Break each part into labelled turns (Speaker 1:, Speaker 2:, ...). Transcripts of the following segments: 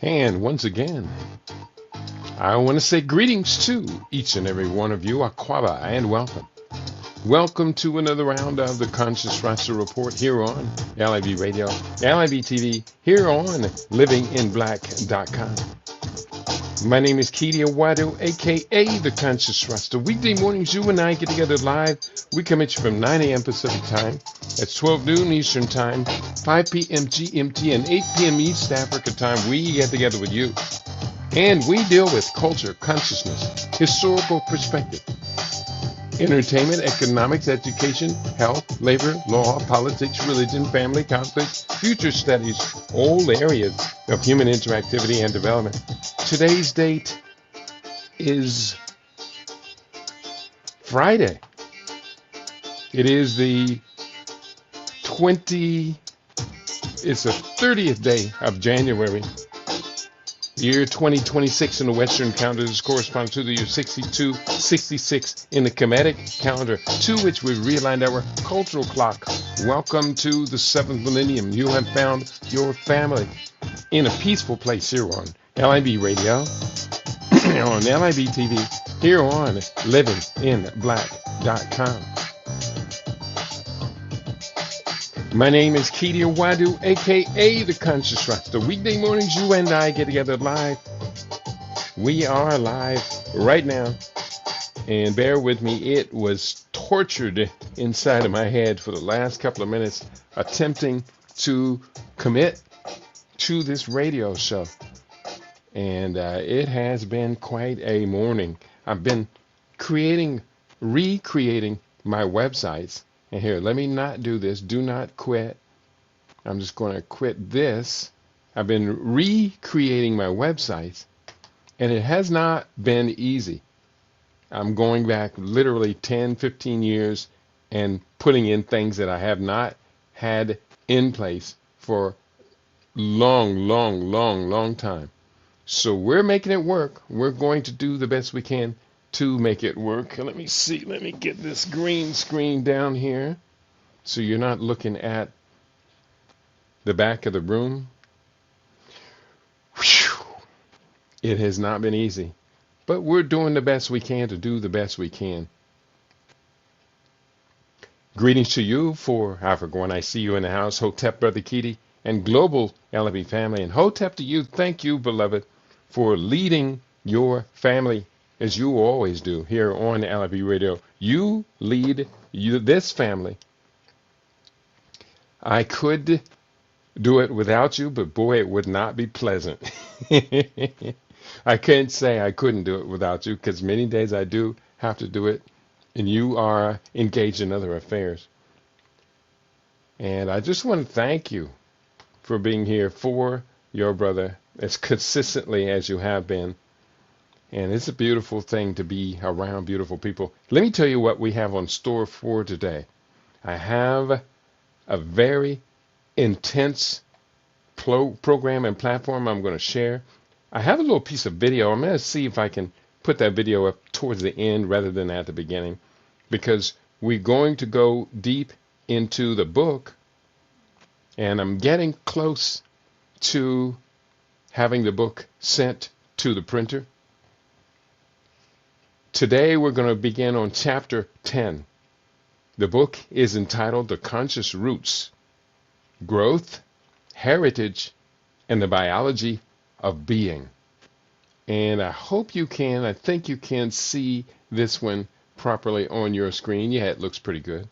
Speaker 1: And once again, I want to say greetings to each and every one of you, Aquaba, and welcome. Welcome to another round of the Conscious Roster Report here on LIB Radio, LIB TV, here on livinginblack.com. My name is Kedia Wado, aka the Conscious Roster. Weekday mornings, you and I get together live. We come at you from 9 a.m. Pacific Time. That's 12 noon Eastern Time, 5 p.m. GMT, and 8 p.m. East Africa Time. We get together with you. And we deal with culture, consciousness, historical perspective, entertainment, economics, education, health, labor, law, politics, religion, family, conflict, future studies, all areas of human interactivity and development. Today's date is Friday. It is the 30th day of January. The year 2026 in the Western calendar. This corresponds to the year 6266 in the Kemetic calendar, to which we've realigned our cultural clock. Welcome to the 7th millennium. You have found your family in a peaceful place here on LIB Radio, on LIB TV, here on livinginblack.com. My name is Kedia Wadu, aka the Conscious Roster. Weekday mornings, you and I get together live. We are live right now. And bear with me, it was tortured inside of my head for the last couple of minutes attempting to commit to this radio show. And it has been quite a morning. I've been recreating my websites. And here, let me not do this. Do not quit. I'm just going to quit this. I've been recreating my websites, and it has not been easy. I'm going back literally 10, 15 years and putting in things that I have not had in place for long time. So we're making it work. We're going to do the best we can to make it work. Let me see. Let me get this green screen down here so you're not looking at the back of the room. Whew. It has not been easy, but we're doing the best we can to do the best we can. Greetings to you for Africa when I see you in the house, Hotep, Brother Kitty, and global LB family. And Hotep to you, thank you, beloved, for leading your family as you always do here on LIB Radio. You lead this family. I could do it without you, but boy, it would not be pleasant. I can't say I couldn't do it without you, because many days I do have to do it, and you are engaged in other affairs. And I just want to thank you for being here for your brother as consistently as you have been. And it's a beautiful thing to be around beautiful people. Let me tell you what we have on store for today. I have a very intense program and platform I'm going to share. I have a little piece of video. I'm going to see if I can put that video up towards the end rather than at the beginning, because we're going to go deep into the book, and I'm getting close to having the book sent to the printer. Today we're going to begin on chapter 10. The book is entitled The Conscious Roots, Growth, Heritage, and the Biology of Being. And I think you can see this one properly on your screen. Yeah, it looks pretty good.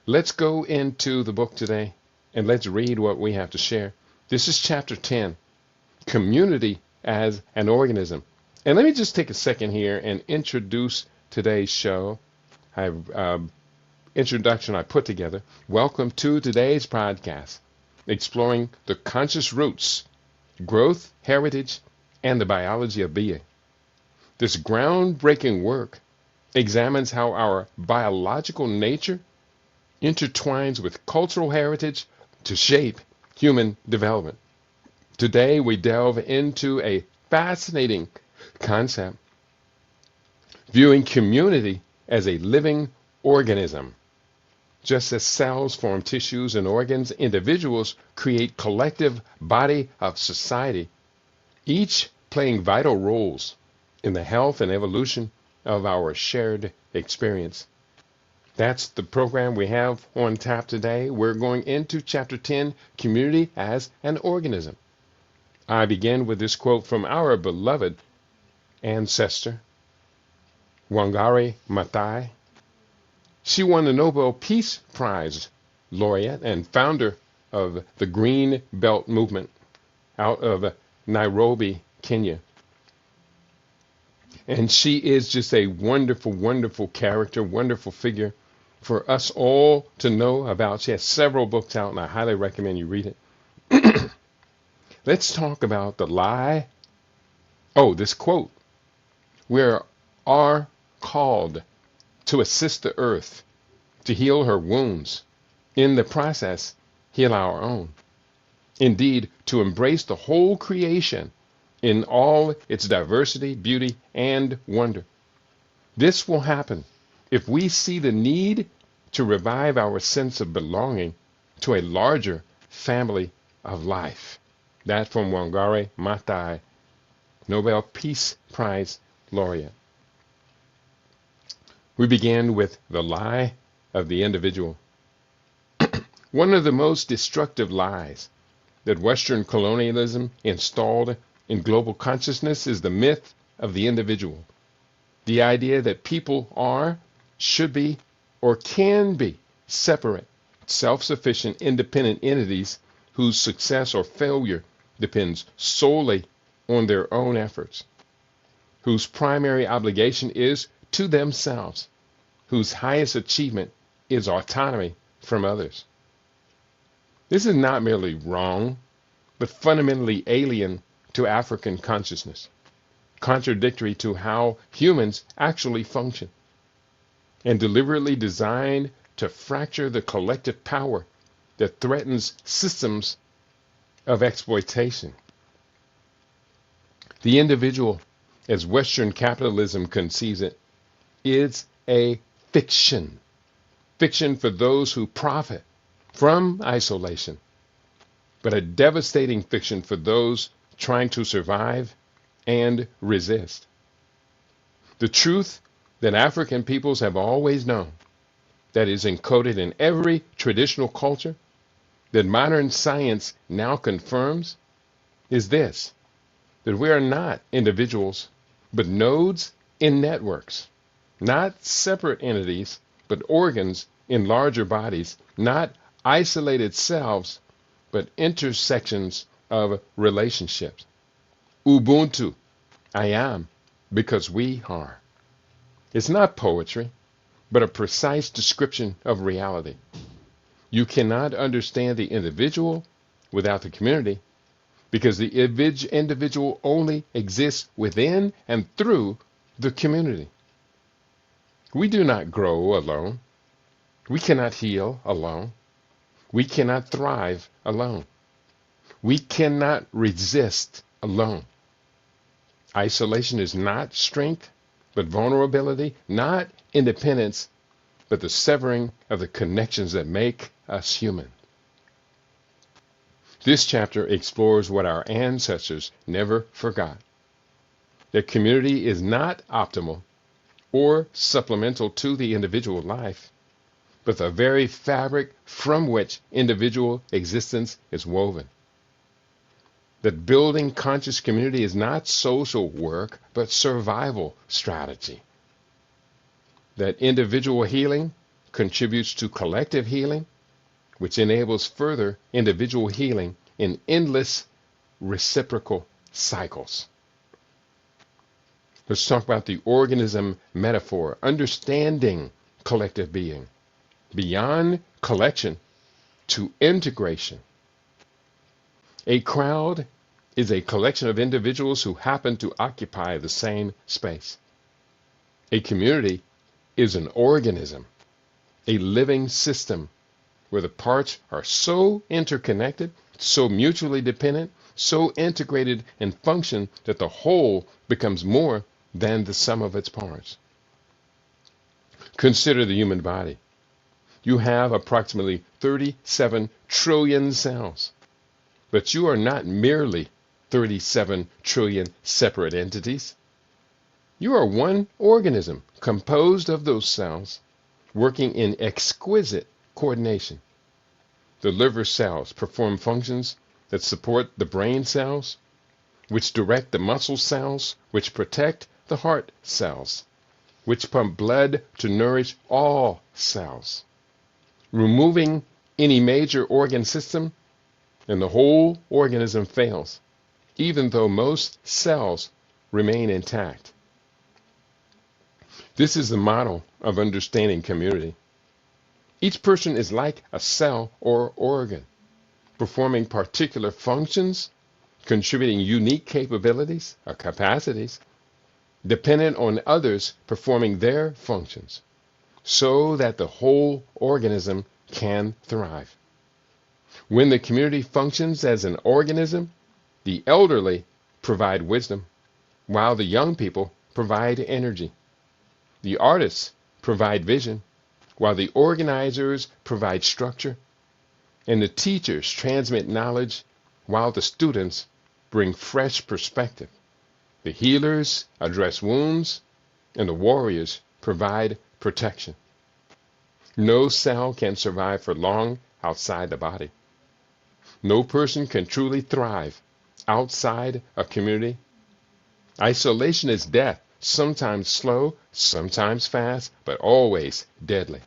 Speaker 1: Let's go into the book today and let's read what we have to share. This is chapter 10, Community as an Organism. And let me just take a second here and introduce today's show. I have introduction I put together. Welcome to today's podcast, exploring the conscious roots, growth, heritage, and the biology of being. This groundbreaking work examines how our biological nature intertwines with cultural heritage to shape human development. Today we delve into a fascinating concept, viewing community as a living organism. Just as cells form tissues and organs, individuals create collective body of society. each playing vital roles in the health and evolution of our shared experience. That's the program we have on tap today. We're going into Chapter 10, Community as an Organism. I begin with this quote from our beloved ancestor, Wangari Maathai. She won the Nobel Peace Prize laureate and founder of the Green Belt Movement out of Nairobi, Kenya. And she is just a wonderful, wonderful character, wonderful figure for us all to know about. She has several books out, and I highly recommend you read it. Let's talk about the lie. Oh, this quote. We are called to assist the earth, to heal her wounds. In the process, heal our own. Indeed, to embrace the whole creation in all its diversity, beauty, and wonder. This will happen if we see the need to revive our sense of belonging to a larger family of life. That from Wangari Maathai, Nobel Peace Prize laureate. We begin with the lie of the individual. One of the most destructive lies that Western colonialism installed in global consciousness is the myth of the individual. The idea that people are, should be, or can be separate, self-sufficient, independent entities whose success or failure depends solely on their own efforts, whose primary obligation is to themselves, whose highest achievement is autonomy from others. This is not merely wrong, but fundamentally alien to African consciousness, contradictory to how humans actually function, and deliberately designed to fracture the collective power that threatens systems of exploitation. The individual, as Western capitalism conceives it, is a fiction. Fiction for those who profit from isolation, but a devastating fiction for those trying to survive and resist. The truth that African peoples have always known, that is encoded in every traditional culture, that modern science now confirms, is this: that we are not individuals, but nodes in networks, not separate entities, but organs in larger bodies, not isolated selves, but intersections of relationships. Ubuntu, I am, because we are. It's not poetry, but a precise description of reality. You cannot understand the individual without the community, because the individual only exists within and through the community. We do not grow alone. We cannot heal alone. We cannot thrive alone. We cannot resist alone. Isolation is not strength, but vulnerability, not independence, but the severing of the connections that make us human. This chapter explores what our ancestors never forgot: that community is not optimal or supplemental to the individual life, but the very fabric from which individual existence is woven. That building conscious community is not social work, but survival strategy. That individual healing contributes to collective healing, which enables further individual healing in endless reciprocal cycles. Let's talk about the organism metaphor, understanding collective being, beyond collection to integration. A crowd is a collection of individuals who happen to occupy the same space. A community is an organism, a living system where the parts are so interconnected, so mutually dependent, so integrated and function that the whole becomes more than the sum of its parts. Consider the human body. You have approximately 37 trillion cells, but you are not merely 37 trillion separate entities. You are one organism composed of those cells working in exquisite coordination. The liver cells perform functions that support the brain cells, which direct the muscle cells, which protect the heart cells, which pump blood to nourish all cells. Removing any major organ system, and the whole organism fails, even though most cells remain intact. This is the model of understanding community. Each person is like a cell or organ, performing particular functions, contributing unique capabilities or capacities, dependent on others performing their functions, so that the whole organism can thrive. When the community functions as an organism, the elderly provide wisdom, while the young people provide energy. The artists provide vision, while the organizers provide structure, and the teachers transmit knowledge, while the students bring fresh perspective. The healers address wounds, and the warriors provide protection. No cell can survive for long outside the body. No person can truly thrive outside a community. Isolation is death, sometimes slow, sometimes fast, but always deadly.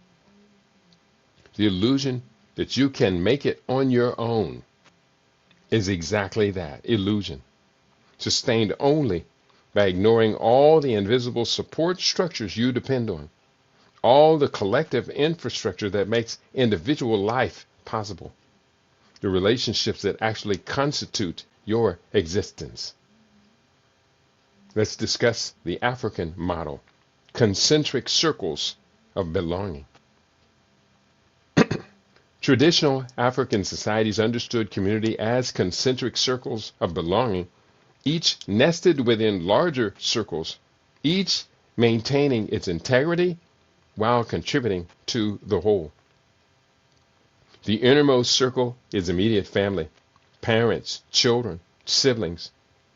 Speaker 1: The illusion that you can make it on your own is exactly that, illusion, sustained only by ignoring all the invisible support structures you depend on, all the collective infrastructure that makes individual life possible, the relationships that actually constitute your existence. Let's discuss the African model, concentric circles of belonging. Traditional African societies understood community as concentric circles of belonging, each nested within larger circles, each maintaining its integrity while contributing to the whole. The innermost circle is immediate family, parents, children, siblings,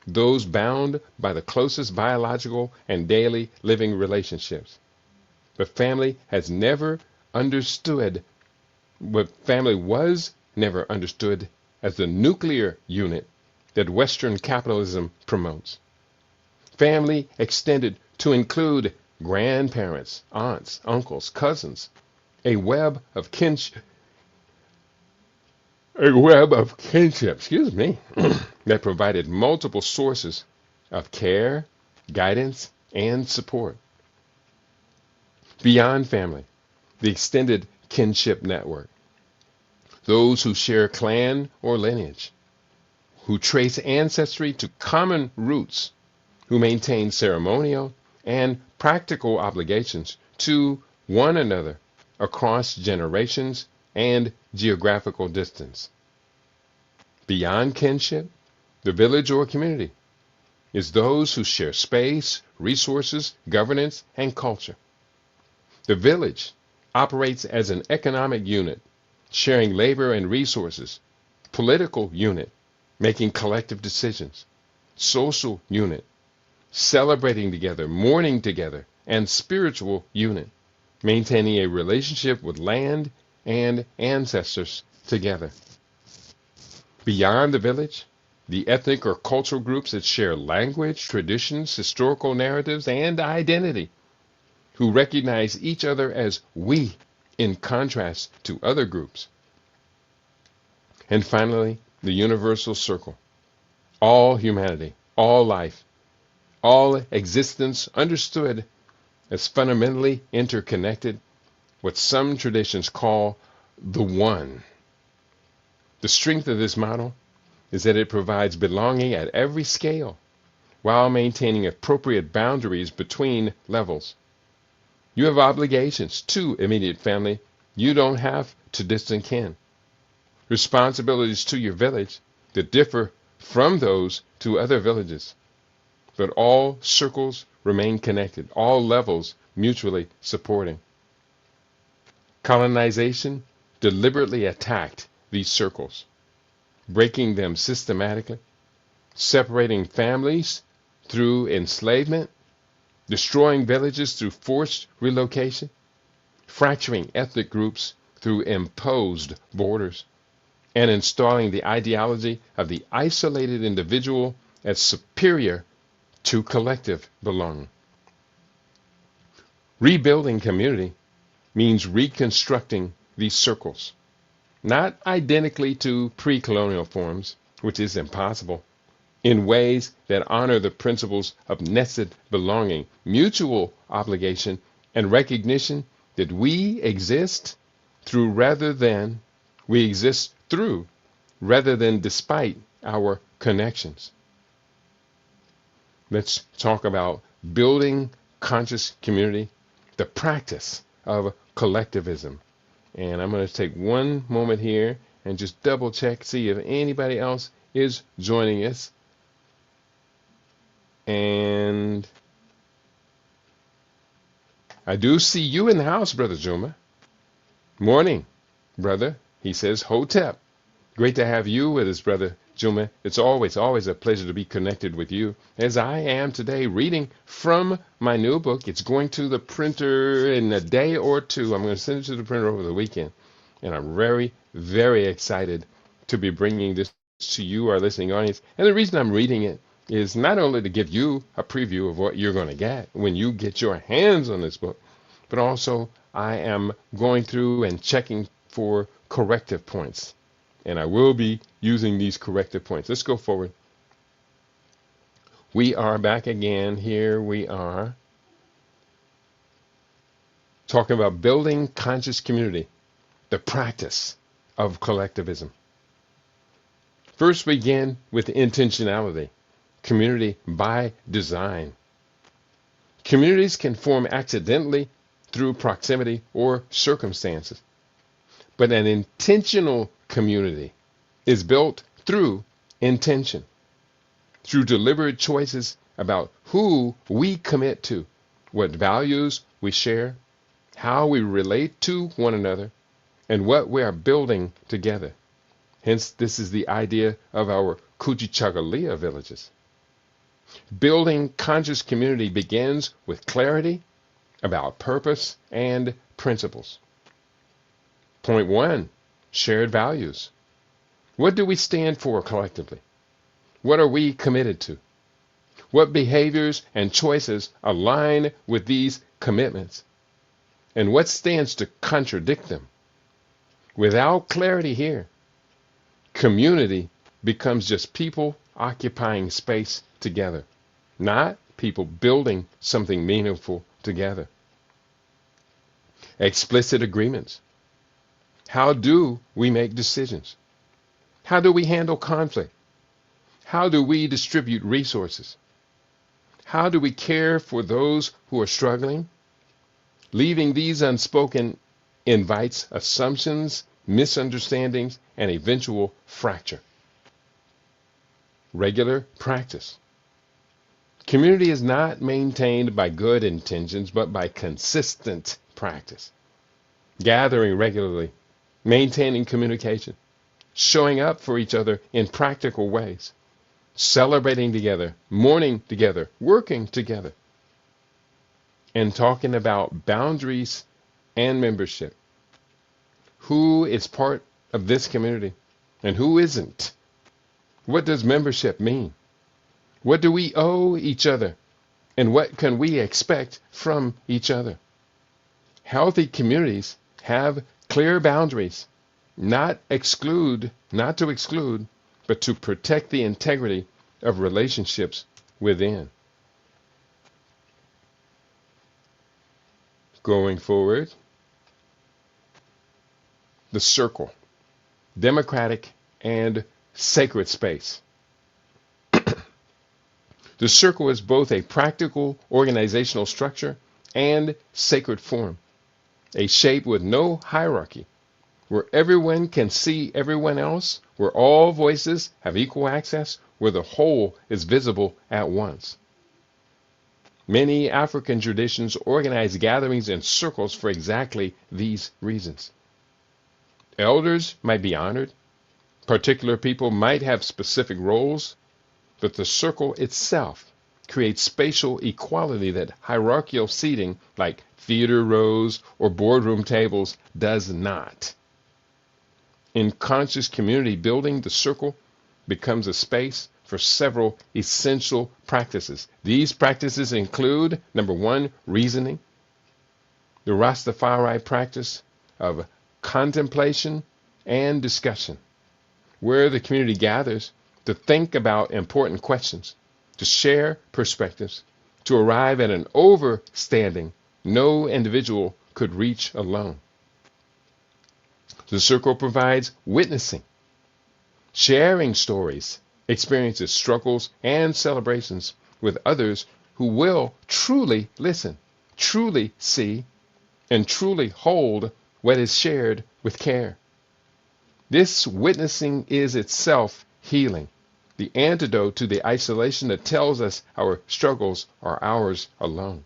Speaker 1: those bound by the closest biological and daily living relationships. But family was never understood as the nuclear unit that Western capitalism promotes. Family extended to include grandparents, aunts, uncles, cousins, a web of kinship, that provided multiple sources of care, guidance, and support. Beyond family, the extended kinship network, those who share clan or lineage, who trace ancestry to common roots, who maintain ceremonial and practical obligations to one another across generations and geographical distance. Beyond kinship, the village or community is those who share space, resources, governance, and culture. The village operates as an economic unit, sharing labor and resources, political unit, making collective decisions, social unit, celebrating together, mourning together, and spiritual unit, maintaining a relationship with land and ancestors together. Beyond the village, the ethnic or cultural groups that share language, traditions, historical narratives, and identity, who recognize each other as we in contrast to other groups. And finally, the universal circle. All humanity, all life, all existence understood as fundamentally interconnected, what some traditions call the one. The strength of this model is that it provides belonging at every scale while maintaining appropriate boundaries between levels. You have obligations to immediate family. You don't have to distant kin. Responsibilities to your village that differ from those to other villages. But all circles remain connected, all levels mutually supporting. Colonization deliberately attacked these circles, breaking them systematically, separating families through enslavement, destroying villages through forced relocation, fracturing ethnic groups through imposed borders, and installing the ideology of the isolated individual as superior to collective belonging. Rebuilding community means reconstructing these circles, not identically to pre-colonial forms, which is impossible, in ways that honor the principles of nested belonging, mutual obligation, and recognition that we exist through rather than despite our connections. Let's talk about building conscious community, the practice of collectivism. And I'm going to take one moment here and just double check, see if anybody else is joining us. And I do see you in the house, Brother Juma. Morning, brother. He says, Hotep. Great to have you with us, Brother Juma. It's always a pleasure to be connected with you, as I am today reading from my new book. It's going to the printer in a day or two. I'm going to send it to the printer over the weekend. And I'm very, very excited to be bringing this to you, our listening audience. And the reason I'm reading it is not only to give you a preview of what you're going to get when you get your hands on this book, but also I am going through and checking for corrective points. And I will be using these corrective points. Let's go forward. We are back again. Here we are talking about building conscious community, the practice of collectivism. First, begin with intentionality, community by design. Communities can form accidentally through proximity or circumstances, but an intentional community is built through intention, through deliberate choices about who we commit to, what values we share, how we relate to one another, and what we are building together. Hence, this is the idea of our Kujichagulia villages. Building conscious community begins with clarity about purpose and principles. Point 1, shared values. What do we stand for collectively? What are we committed to? What behaviors and choices align with these commitments? And what stands to contradict them? Without clarity here, community becomes just people occupying space together, not people building something meaningful together. Explicit agreements. How do we make decisions? How do we handle conflict? How do we distribute resources? How do we care for those who are struggling? Leaving these unspoken invites assumptions, misunderstandings, and eventual fracture. Regular practice. Community is not maintained by good intentions, but by consistent practice. Gathering regularly, maintaining communication, showing up for each other in practical ways, celebrating together, mourning together, working together, and talking about boundaries and membership. Who is part of this community and who isn't? What does membership mean? What do we owe each other? And what can we expect from each other? Healthy communities have clear boundaries, not to exclude, but to protect the integrity of relationships within. Going forward, the circle, democratic and sacred space. The circle is both a practical organizational structure and sacred form, a shape with no hierarchy, where everyone can see everyone else, where all voices have equal access, where the whole is visible at once. Many African traditions organize gatherings in circles for exactly these reasons. Elders might be honored. Particular people might have specific roles. but the circle itself creates spatial equality that hierarchical seating, like theater rows or boardroom tables, does not. In conscious community building, the circle becomes a space for several essential practices. These practices include, number one, reasoning, the Rastafari practice of contemplation and discussion, where the community gathers to think about important questions, to share perspectives, to arrive at an overstanding no individual could reach alone. The circle provides witnessing, sharing stories, experiences, struggles, and celebrations with others who will truly listen, truly see, and truly hold what is shared with care. This witnessing is itself healing, the antidote to the isolation that tells us our struggles are ours alone.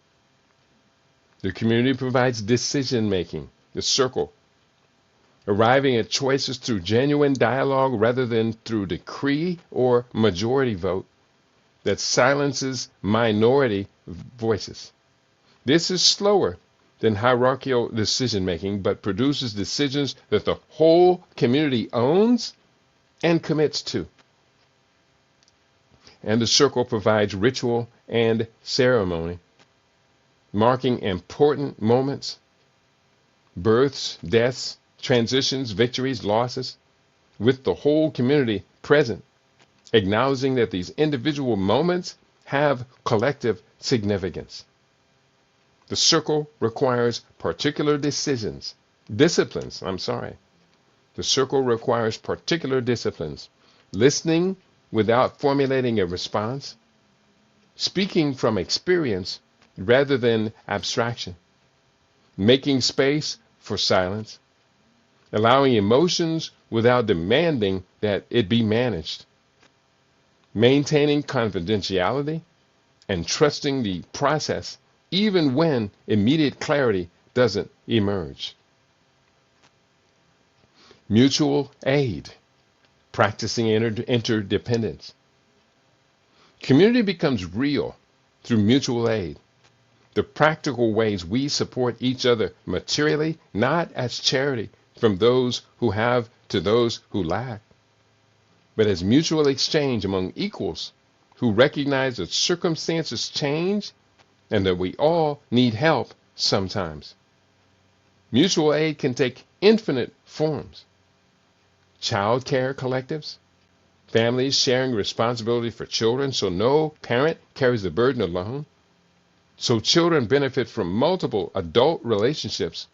Speaker 1: The community provides decision making, the circle, arriving at choices through genuine dialogue rather than through decree or majority vote that silences minority voices. This is slower than hierarchical decision making, but produces decisions that the whole community owns and commits to. And the circle provides ritual and ceremony, marking important moments, births, deaths, transitions, victories, losses, with the whole community present, acknowledging that these individual moments have collective significance. The circle requires particular disciplines. The circle requires particular disciplines. Listening without formulating a response, speaking from experience rather than abstraction, making space for silence, allowing emotions without demanding that it be managed, maintaining confidentiality, and trusting the process even when immediate clarity doesn't emerge. Mutual aid, practicing interdependence. Community becomes real through mutual aid, the practical ways we support each other materially, not as charity from those who have to those who lack, but as mutual exchange among equals who recognize that circumstances change and that we all need help sometimes. Mutual aid can take infinite forms. Child care collectives, families sharing responsibility for children so no parent carries the burden alone, so children benefit from multiple adult relationships,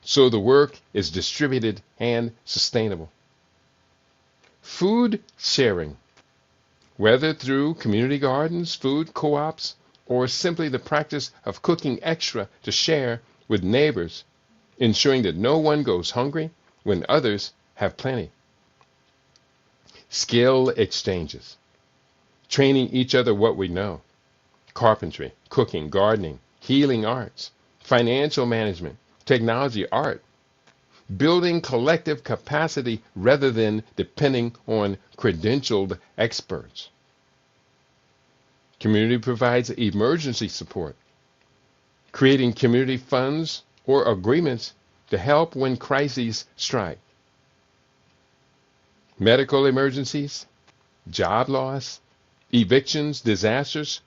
Speaker 1: so the work is distributed and sustainable. Food sharing, whether through community gardens, food co-ops, or simply the practice of cooking extra to share with neighbors, ensuring that no one goes hungry when others have plenty. Skill exchanges, training each other what we know, carpentry, cooking, gardening, healing arts, financial management, technology, art, building collective capacity rather than depending on credentialed experts. Community provides emergency support, creating community funds or agreements to help when crises strike. Medical emergencies, job loss, evictions, disasters,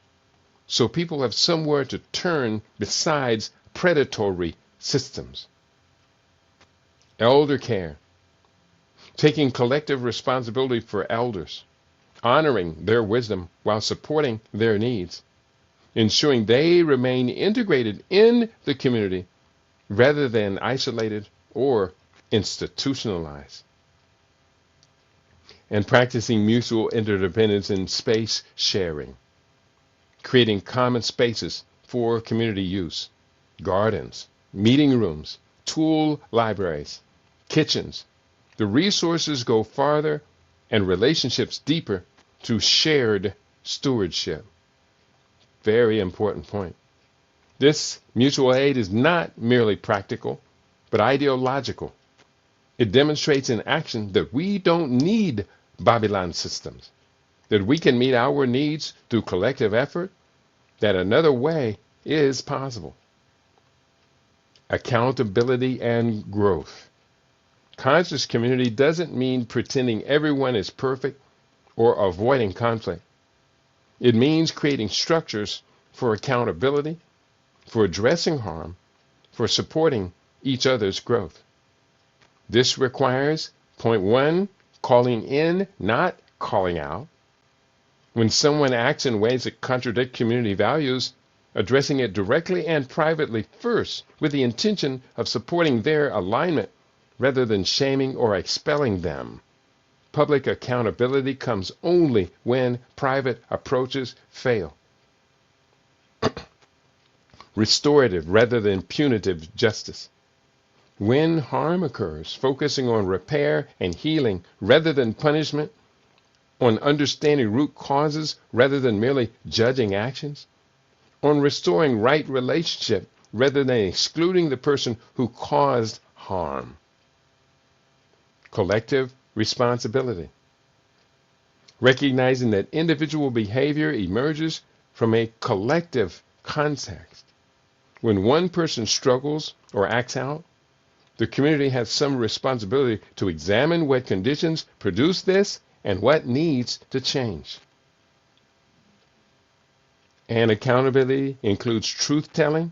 Speaker 1: so people have somewhere to turn besides predatory systems. Elder care, taking collective responsibility for elders, honoring their wisdom while supporting their needs, ensuring they remain integrated in the community rather than isolated or institutionalized. And practicing mutual interdependence in space sharing, creating common spaces for community use, gardens, meeting rooms, tool libraries, kitchens. The resources go farther and relationships deeper through shared stewardship. Very important point. This mutual aid is not merely practical, but ideological. It demonstrates in action that we don't need Babylon systems. that we can meet our needs through collective effort, that another way is possible. Accountability and growth. Conscious community doesn't mean pretending everyone is perfect or avoiding conflict. It means creating structures for accountability, for addressing harm, for supporting each other's growth. This requires, point one, calling in, not calling out. When someone acts in ways that contradict community values, addressing it directly and privately first with the intention of supporting their alignment rather than shaming or expelling them. Public accountability comes only when private approaches fail. Restorative rather than punitive justice. When harm occurs, focusing on repair and healing rather than punishment, on understanding root causes rather than merely judging actions, on restoring right relationship rather than excluding the person who caused harm. Collective responsibility. Recognizing that individual behavior emerges from a collective context. When one person struggles or acts out, the community has some responsibility to examine what conditions produce this and what needs to change. And accountability includes truth-telling,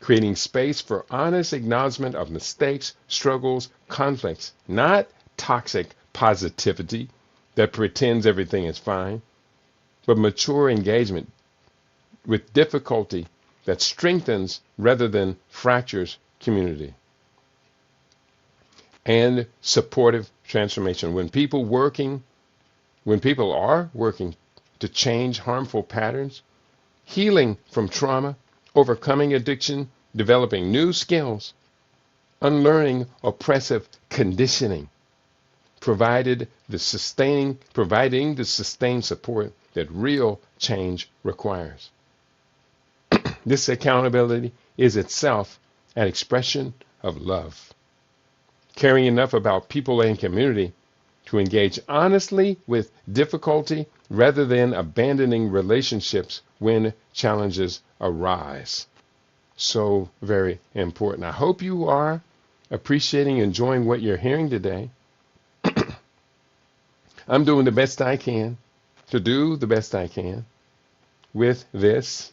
Speaker 1: creating space for honest acknowledgement of mistakes, struggles, conflicts, not toxic positivity that pretends everything is fine, but mature engagement with difficulty that strengthens rather than fractures community. And supportive transformation. When people are working to change harmful patterns, healing from trauma, overcoming addiction, developing new skills, unlearning oppressive conditioning, providing the sustained support that real change requires. This accountability is itself an expression of love. Caring enough about people and community to engage honestly with difficulty rather than abandoning relationships when challenges arise. So very important. I hope you are appreciating, enjoying what you're hearing today. I'm doing the best I can to do the best I can with this.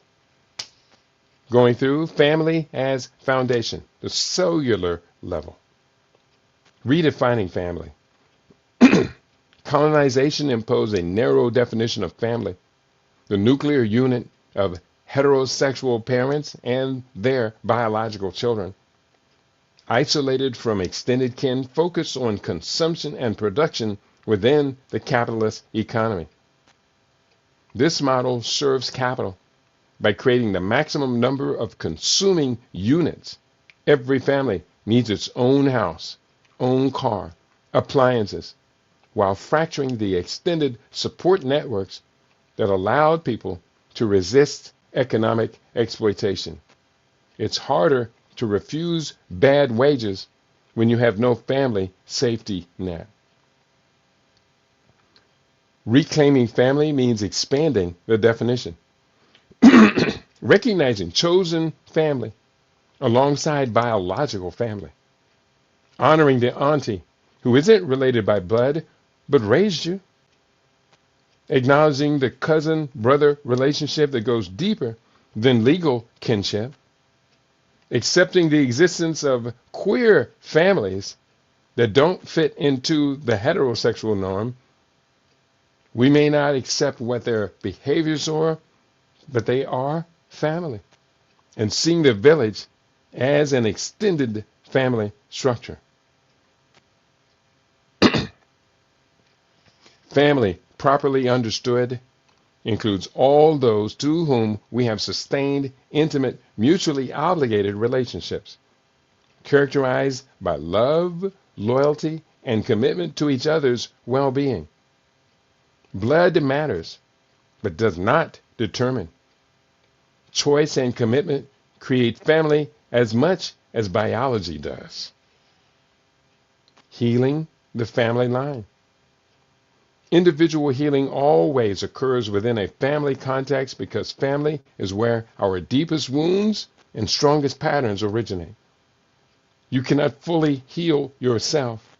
Speaker 1: Going through family as foundation, the cellular level. Redefining family. Colonization imposed a narrow definition of family, the nuclear unit of heterosexual parents and their biological children. Isolated from extended kin, focused on consumption and production within the capitalist economy. This model serves capital by creating the maximum number of consuming units. Every family needs its own house, own car, appliances, while fracturing the extended support networks that allowed people to resist economic exploitation. It's harder to refuse bad wages when you have no family safety net. Reclaiming family means expanding the definition. Recognizing chosen family alongside biological family. Honoring the auntie who isn't related by blood but raised you. Acknowledging the cousin-brother relationship that goes deeper than legal kinship. Accepting the existence of queer families that don't fit into the heterosexual norm. We may not accept what their behaviors are, but they are family. And seeing the village as an extended family structure. Family, properly understood, includes all those to whom we have sustained, intimate, mutually obligated relationships, characterized by love, loyalty, and commitment to each other's well-being. Blood matters, but does not determine. Choice and commitment create family as much as biology does. Healing the family line. Individual healing always occurs within a family context because family is where our deepest wounds and strongest patterns originate. You cannot fully heal yourself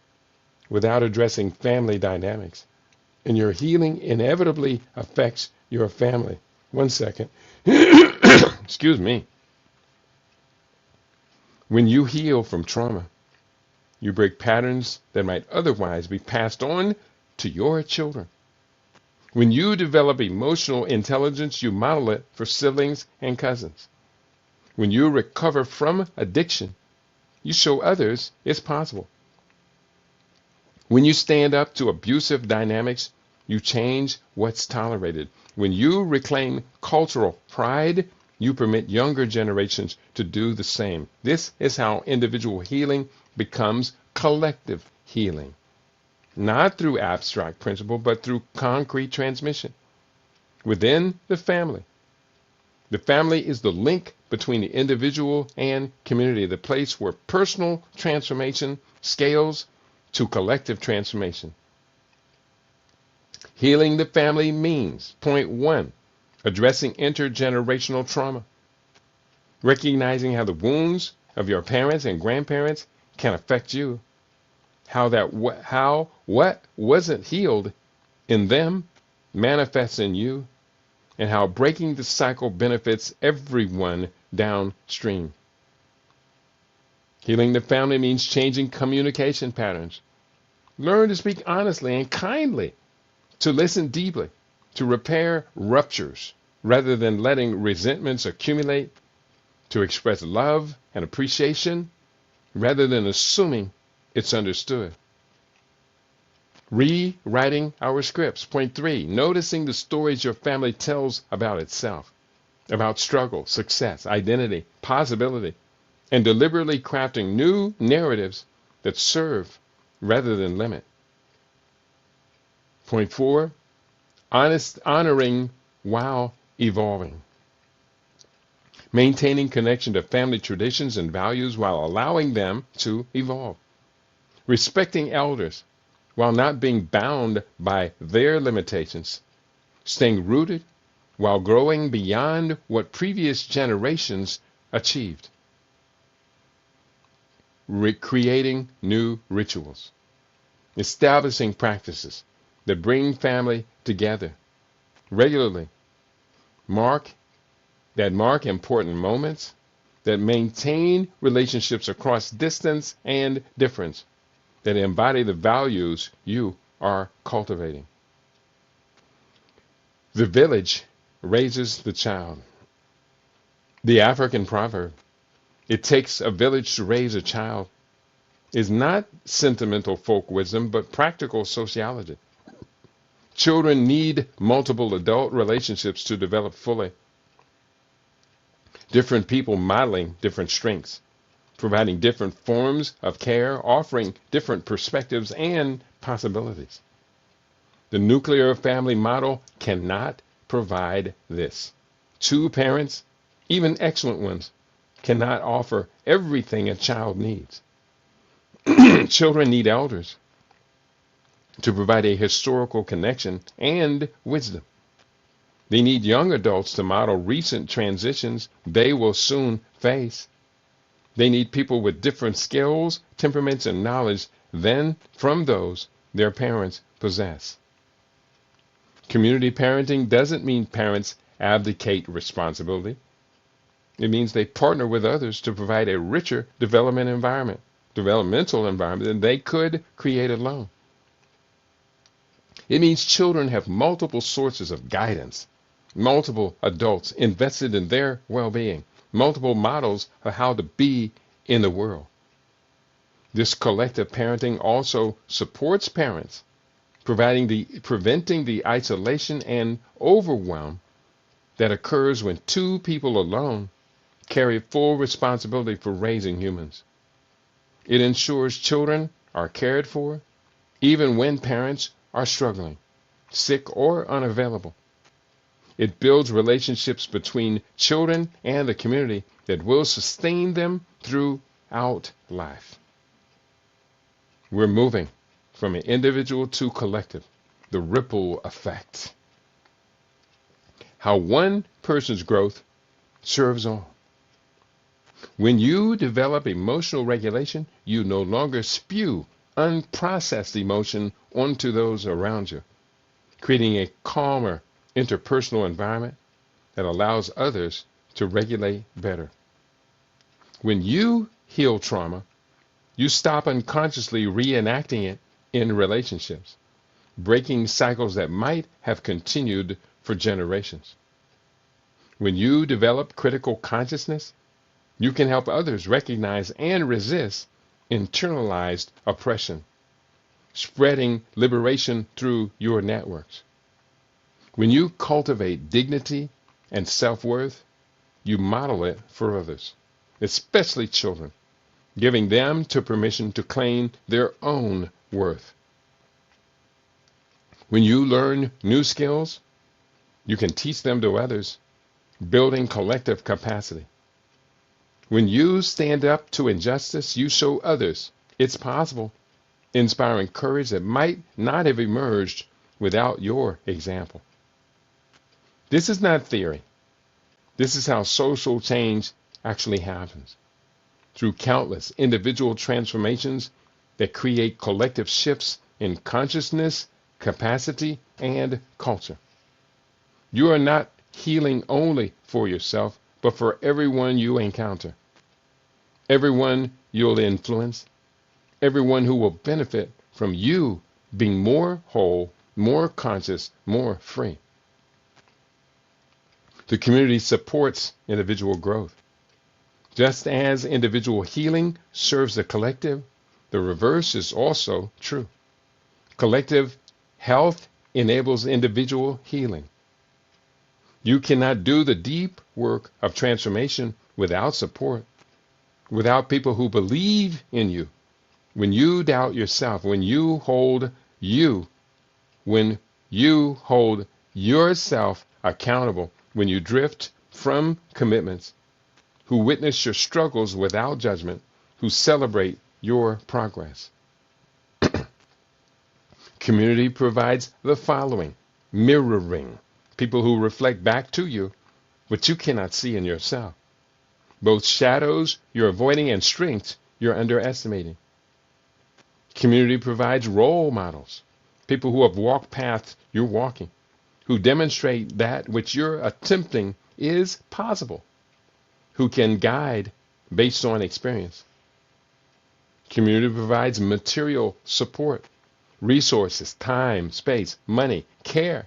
Speaker 1: without addressing family dynamics, and your healing inevitably affects your family. One second. Excuse me. When you heal from trauma, you break patterns that might otherwise be passed on to your children. When you develop emotional intelligence, you model it for siblings and cousins. When you recover from addiction, you show others it's possible. When you stand up to abusive dynamics, you change what's tolerated. When you reclaim cultural pride, you permit younger generations to do the same. This is how individual healing becomes collective healing. Not through abstract principle, but through concrete transmission within the family. The family is the link between the individual and community, the place where personal transformation scales to collective transformation. Healing the family means, point one, addressing intergenerational trauma, recognizing how the wounds of your parents and grandparents can affect you, how what wasn't healed in them manifests in you, and how breaking the cycle benefits everyone downstream. Healing the family means changing communication patterns. Learn to speak honestly and kindly, to listen deeply, to repair ruptures rather than letting resentments accumulate, to express love and appreciation rather than assuming it's understood. Rewriting our scripts. Point three, noticing the stories your family tells about itself, about struggle, success, identity, possibility, and deliberately crafting new narratives that serve rather than limit. Point four, honoring while evolving. Maintaining connection to family traditions and values while allowing them to evolve. Respecting elders while not being bound by their limitations. Staying rooted while growing beyond what previous generations achieved. Creating new rituals. Establishing practices that bring family together regularly. Mark important moments, that maintain relationships across distance and difference, that embody the values you are cultivating. The village raises the child. The African proverb, "It takes a village to raise a child," is not sentimental folk wisdom, but practical sociology. Children need multiple adult relationships to develop fully. Different people modeling different strengths, providing different forms of care, offering different perspectives and possibilities. The nuclear family model cannot provide this. Two parents, even excellent ones, cannot offer everything a child needs. Children need elders to provide a historical connection and wisdom. They need young adults to model recent transitions they will soon face. They need people with different skills, temperaments, and knowledge than from those their parents possess. Community parenting doesn't mean parents abdicate responsibility. It means they partner with others to provide a richer developmental environment than they could create alone. It means children have multiple sources of guidance, multiple adults invested in their well-being, multiple models of how to be in the world. This collective parenting also supports parents, preventing the isolation and overwhelm that occurs when two people alone carry full responsibility for raising humans. It ensures children are cared for, even when parents are struggling, sick, or unavailable. It builds relationships between children and the community that will sustain them throughout life. We're moving from an individual to collective, the ripple effect. How one person's growth serves all. When you develop emotional regulation, you no longer spew unprocessed emotion onto those around you, creating a calmer interpersonal environment that allows others to regulate better. When you heal trauma, you stop unconsciously reenacting it in relationships, breaking cycles that might have continued for generations. When you develop critical consciousness, you can help others recognize and resist internalized oppression, spreading liberation through your networks. When you cultivate dignity and self-worth, you model it for others, especially children, giving them the permission to claim their own worth. When you learn new skills, you can teach them to others, building collective capacity. When you stand up to injustice, you show others it's possible, inspiring courage that might not have emerged without your example. This is not theory. This is how social change actually happens, through countless individual transformations that create collective shifts in consciousness, capacity, and culture. You are not healing only for yourself, but for everyone you encounter, everyone you'll influence, everyone who will benefit from you being more whole, more conscious, more free. The community supports individual growth. Just as individual healing serves the collective, the reverse is also true. Collective health enables individual healing. You cannot do the deep work of transformation without support, without people who believe in you. When you doubt yourself, when you hold yourself accountable, when you drift from commitments, who witness your struggles without judgment, who celebrate your progress. Community provides the following: mirroring, people who reflect back to you what you cannot see in yourself, both shadows you're avoiding and strengths you're underestimating. Community provides role models, people who have walked paths you're walking, who demonstrate that which you're attempting is possible, who can guide based on experience. Community provides material support, resources, time, space, money, care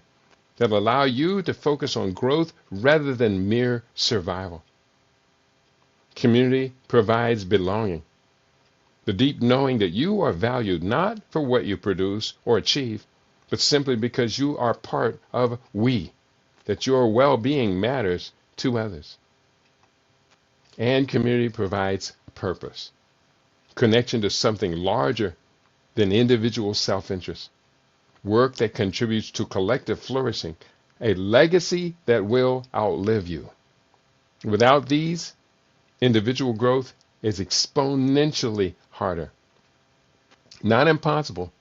Speaker 1: that allow you to focus on growth rather than mere survival. Community provides belonging, the deep knowing that you are valued not for what you produce or achieve, but simply because you are part of we, that your well-being matters to others. And community provides purpose, connection to something larger than individual self-interest, work that contributes to collective flourishing, a legacy that will outlive you. Without these, individual growth is exponentially harder. Not impossible,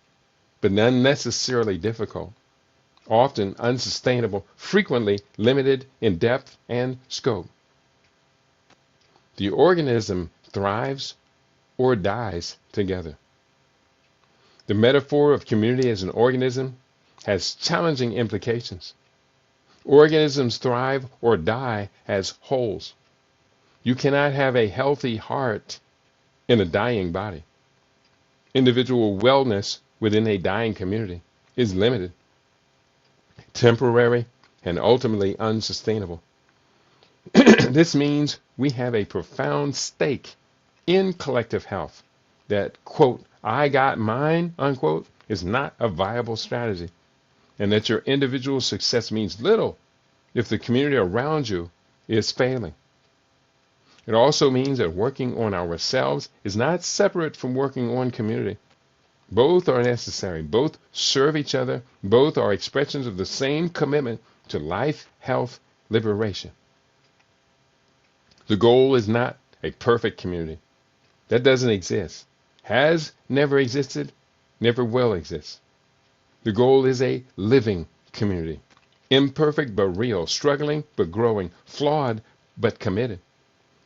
Speaker 1: but not necessarily difficult, often unsustainable, frequently limited in depth and scope. The organism thrives or dies together. The metaphor of community as an organism has challenging implications. Organisms thrive or die as wholes. You cannot have a healthy heart in a dying body. Individual wellness within a dying community is limited, temporary, and ultimately unsustainable. This means we have a profound stake in collective health that, quote, I got mine, unquote, is not a viable strategy, and that your individual success means little if the community around you is failing. It also means that working on ourselves is not separate from working on community. Both are necessary. Both serve each other. Both are expressions of the same commitment to life, health, liberation. The goal is not a perfect community. That doesn't exist. Has never existed, never will exist. The goal is a living community. Imperfect but real, struggling but growing, flawed but committed,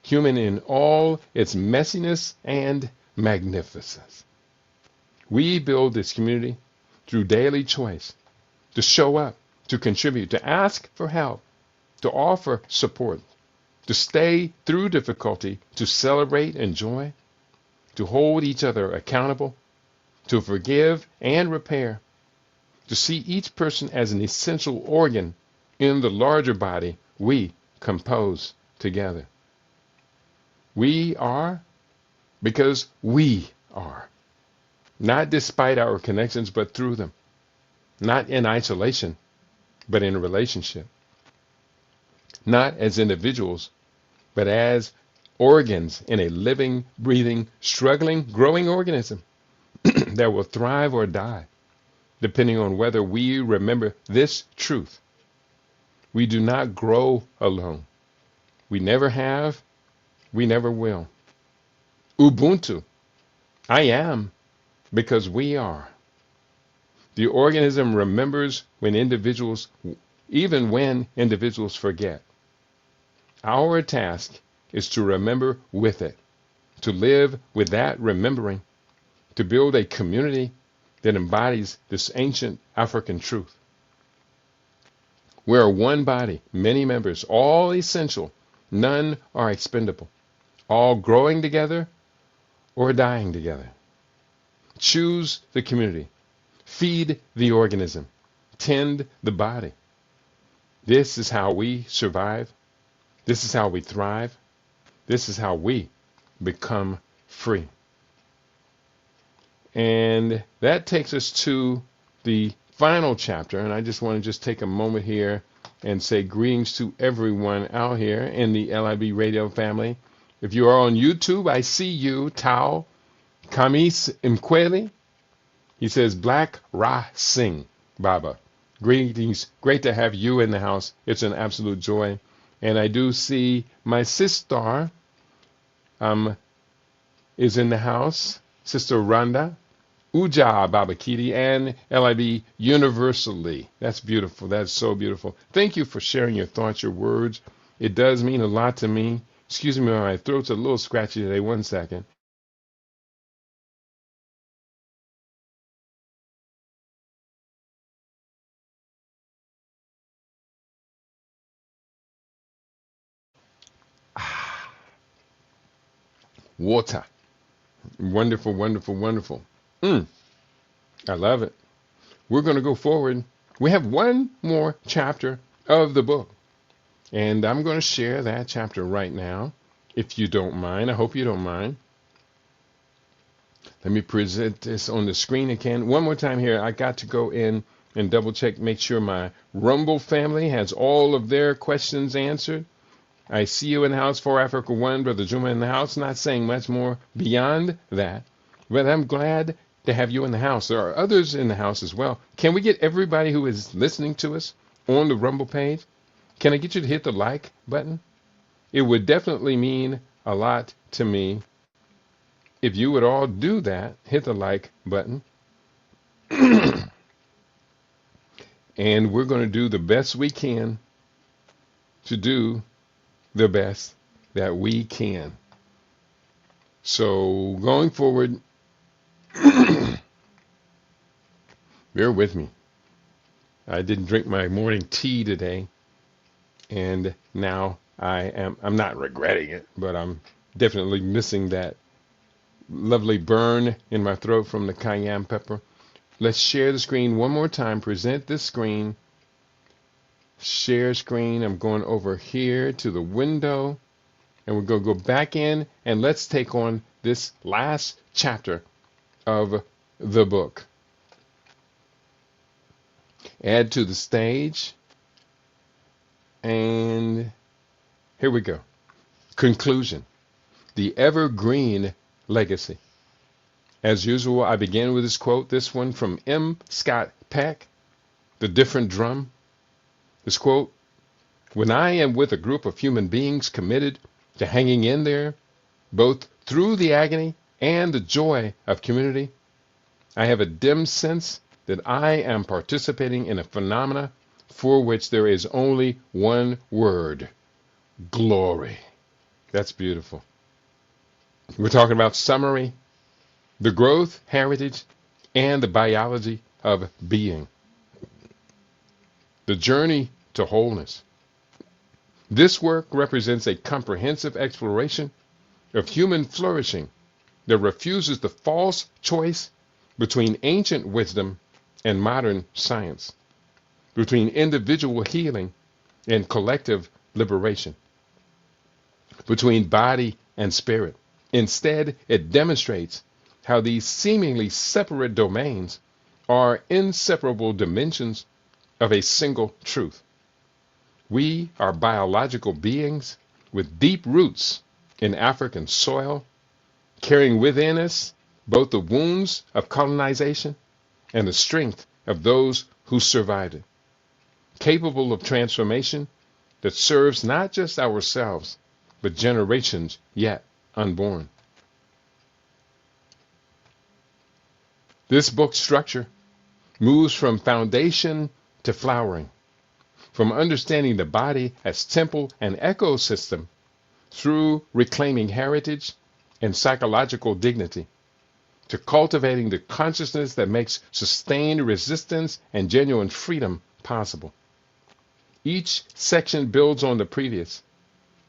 Speaker 1: human in all its messiness and magnificence. We build this community through daily choice to show up, to contribute, to ask for help, to offer support, to stay through difficulty, to celebrate and joy, to hold each other accountable, to forgive and repair, to see each person as an essential organ in the larger body we compose together. We are because we are. Not despite our connections, but through them. Not in isolation, but in relationship. Not as individuals, but as organs in a living, breathing, struggling, growing organism that will thrive or die, depending on whether we remember this truth. We do not grow alone. We never have. We never will. Ubuntu. I am because we are. The organism remembers even when individuals forget. Our task is to remember with it, to live with that remembering, to build a community that embodies this ancient African truth. We are one body, many members, all essential, none are expendable, all growing together or dying together. Choose the community, feed the organism, tend the body. This is how we survive. This is how we thrive. This is how we become free. And that takes us to the final chapter. And I just want to take a moment here and say greetings to everyone out here in the LIB radio family. If you are on YouTube, I see you, Tao Kamis Mkweli. He says, Black Ra Singh, Baba. Greetings. Great to have you in the house. It's an absolute joy. And I do see my sister is in the house. Sister Rhonda. Uja Babakiti and LIB universally. That's beautiful. That's so beautiful. Thank you for sharing your thoughts, your words. It does mean a lot to me. Excuse me, my throat's a little scratchy today. 1 second. Water. Wonderful, wonderful, wonderful. I love it. We're going to go forward. We have one more chapter of the book, and I'm going to share that chapter right now, if you don't mind. I hope you don't mind. Let me present this on the screen again. One more time here. I got to go in and double check, make sure my Rumble family has all of their questions answered. I see you in the house, for Africa One, Brother Juma in the house. Not saying much more beyond that, but I'm glad to have you in the house. There are others in the house as well. Can we get everybody who is listening to us on the Rumble page? Can I get you to hit the like button? It would definitely mean a lot to me if you would all do that. Hit the like button. And we're going to do the best we can to do the best that we can. So going forward, bear with me. I didn't drink my morning tea today, and now I'm not regretting it, but I'm definitely missing that lovely burn in my throat from the cayenne pepper. Let's share the screen one more time. Present this screen. Share screen. I'm going over here to the window, and we're going to go back in, and let's take on this last chapter of the book. Add to the stage, and here we go. Conclusion. The evergreen legacy. As usual, I begin with this quote, this one from M. Scott Peck, The Different Drum. This quote, when I am with a group of human beings committed to hanging in there, both through the agony and the joy of community, I have a dim sense that I am participating in a phenomena for which there is only one word: glory. That's beautiful. We're talking about summary, the growth, heritage, and the biology of being, the journey to wholeness. This work represents a comprehensive exploration of human flourishing that refuses the false choice between ancient wisdom and modern science, between individual healing and collective liberation, between body and spirit. Instead, it demonstrates how these seemingly separate domains are inseparable dimensions of a single truth. We are biological beings with deep roots in African soil, carrying within us both the wounds of colonization and the strength of those who survived it, capable of transformation that serves not just ourselves, but generations yet unborn. This book's structure moves from foundation to flowering, from understanding the body as temple and ecosystem through reclaiming heritage and psychological dignity, to cultivating the consciousness that makes sustained resistance and genuine freedom possible. Each section builds on the previous,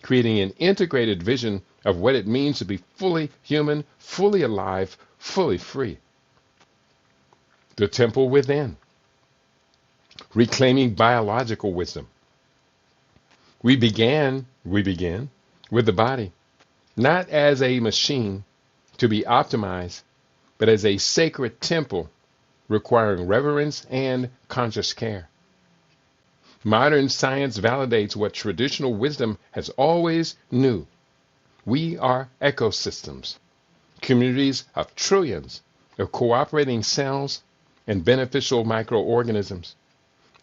Speaker 1: creating an integrated vision of what it means to be fully human, fully alive, fully free. The temple within, reclaiming biological wisdom. We begin with the body, not as a machine to be optimized, but as a sacred temple requiring reverence and conscious care. Modern science validates what traditional wisdom has always knew. We are ecosystems, communities of trillions of cooperating cells and beneficial microorganisms.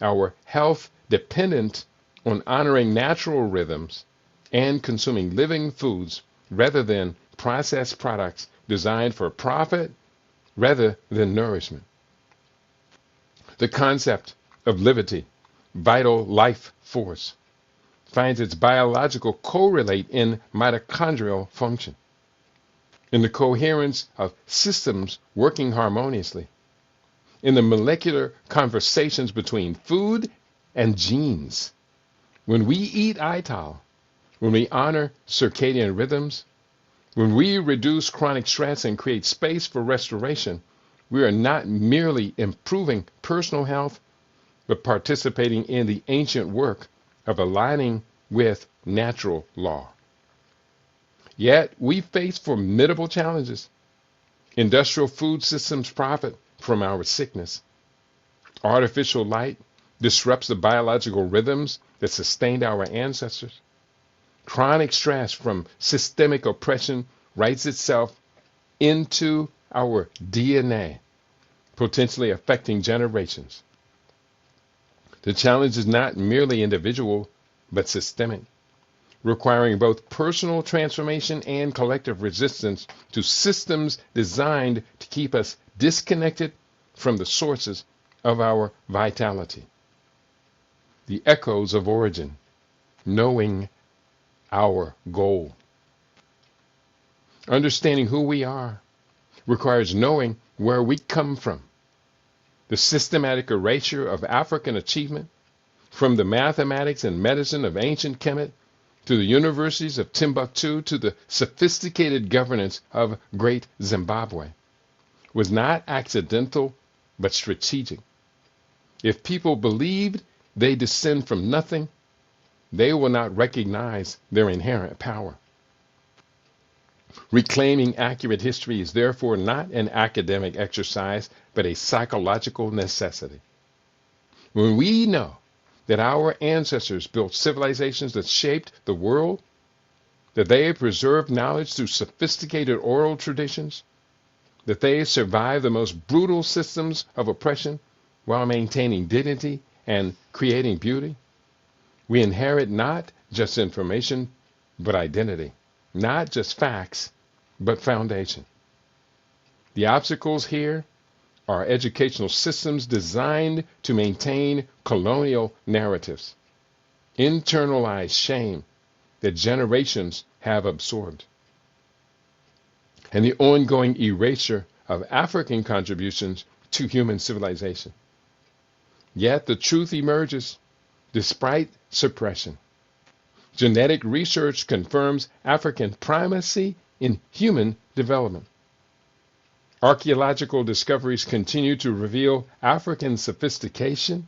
Speaker 1: Our health dependent on honoring natural rhythms and consuming living foods rather than processed products designed for profit rather than nourishment. The concept of liberty, vital life force, finds its biological correlate in mitochondrial function, in the coherence of systems working harmoniously, in the molecular conversations between food and genes. When we eat ital, when we honor circadian rhythms, when we reduce chronic stress and create space for restoration, we are not merely improving personal health, but participating in the ancient work of aligning with natural law. Yet we face formidable challenges. Industrial food systems profit from our sickness. Artificial light disrupts the biological rhythms that sustained our ancestors. Chronic stress from systemic oppression writes itself into our DNA, potentially affecting generations. The challenge is not merely individual, but systemic, requiring both personal transformation and collective resistance to systems designed to keep us disconnected from the sources of our vitality. The echoes of origin, knowing our goal. Understanding who we are requires knowing where we come from. The systematic erasure of African achievement, from the mathematics and medicine of ancient Kemet to the universities of Timbuktu to the sophisticated governance of Great Zimbabwe, was not accidental but strategic. If people believed they descend from nothing, they will not recognize their inherent power. Reclaiming accurate history is therefore not an academic exercise, but a psychological necessity. When we know that our ancestors built civilizations that shaped the world, that they preserved knowledge through sophisticated oral traditions, that they survived the most brutal systems of oppression while maintaining dignity and creating beauty, we inherit not just information, but identity, not just facts, but foundation. The obstacles here are educational systems designed to maintain colonial narratives, internalized shame that generations have absorbed, and the ongoing erasure of African contributions to human civilization. Yet the truth emerges despite suppression. Genetic research confirms African primacy in human development. Archaeological discoveries continue to reveal African sophistication.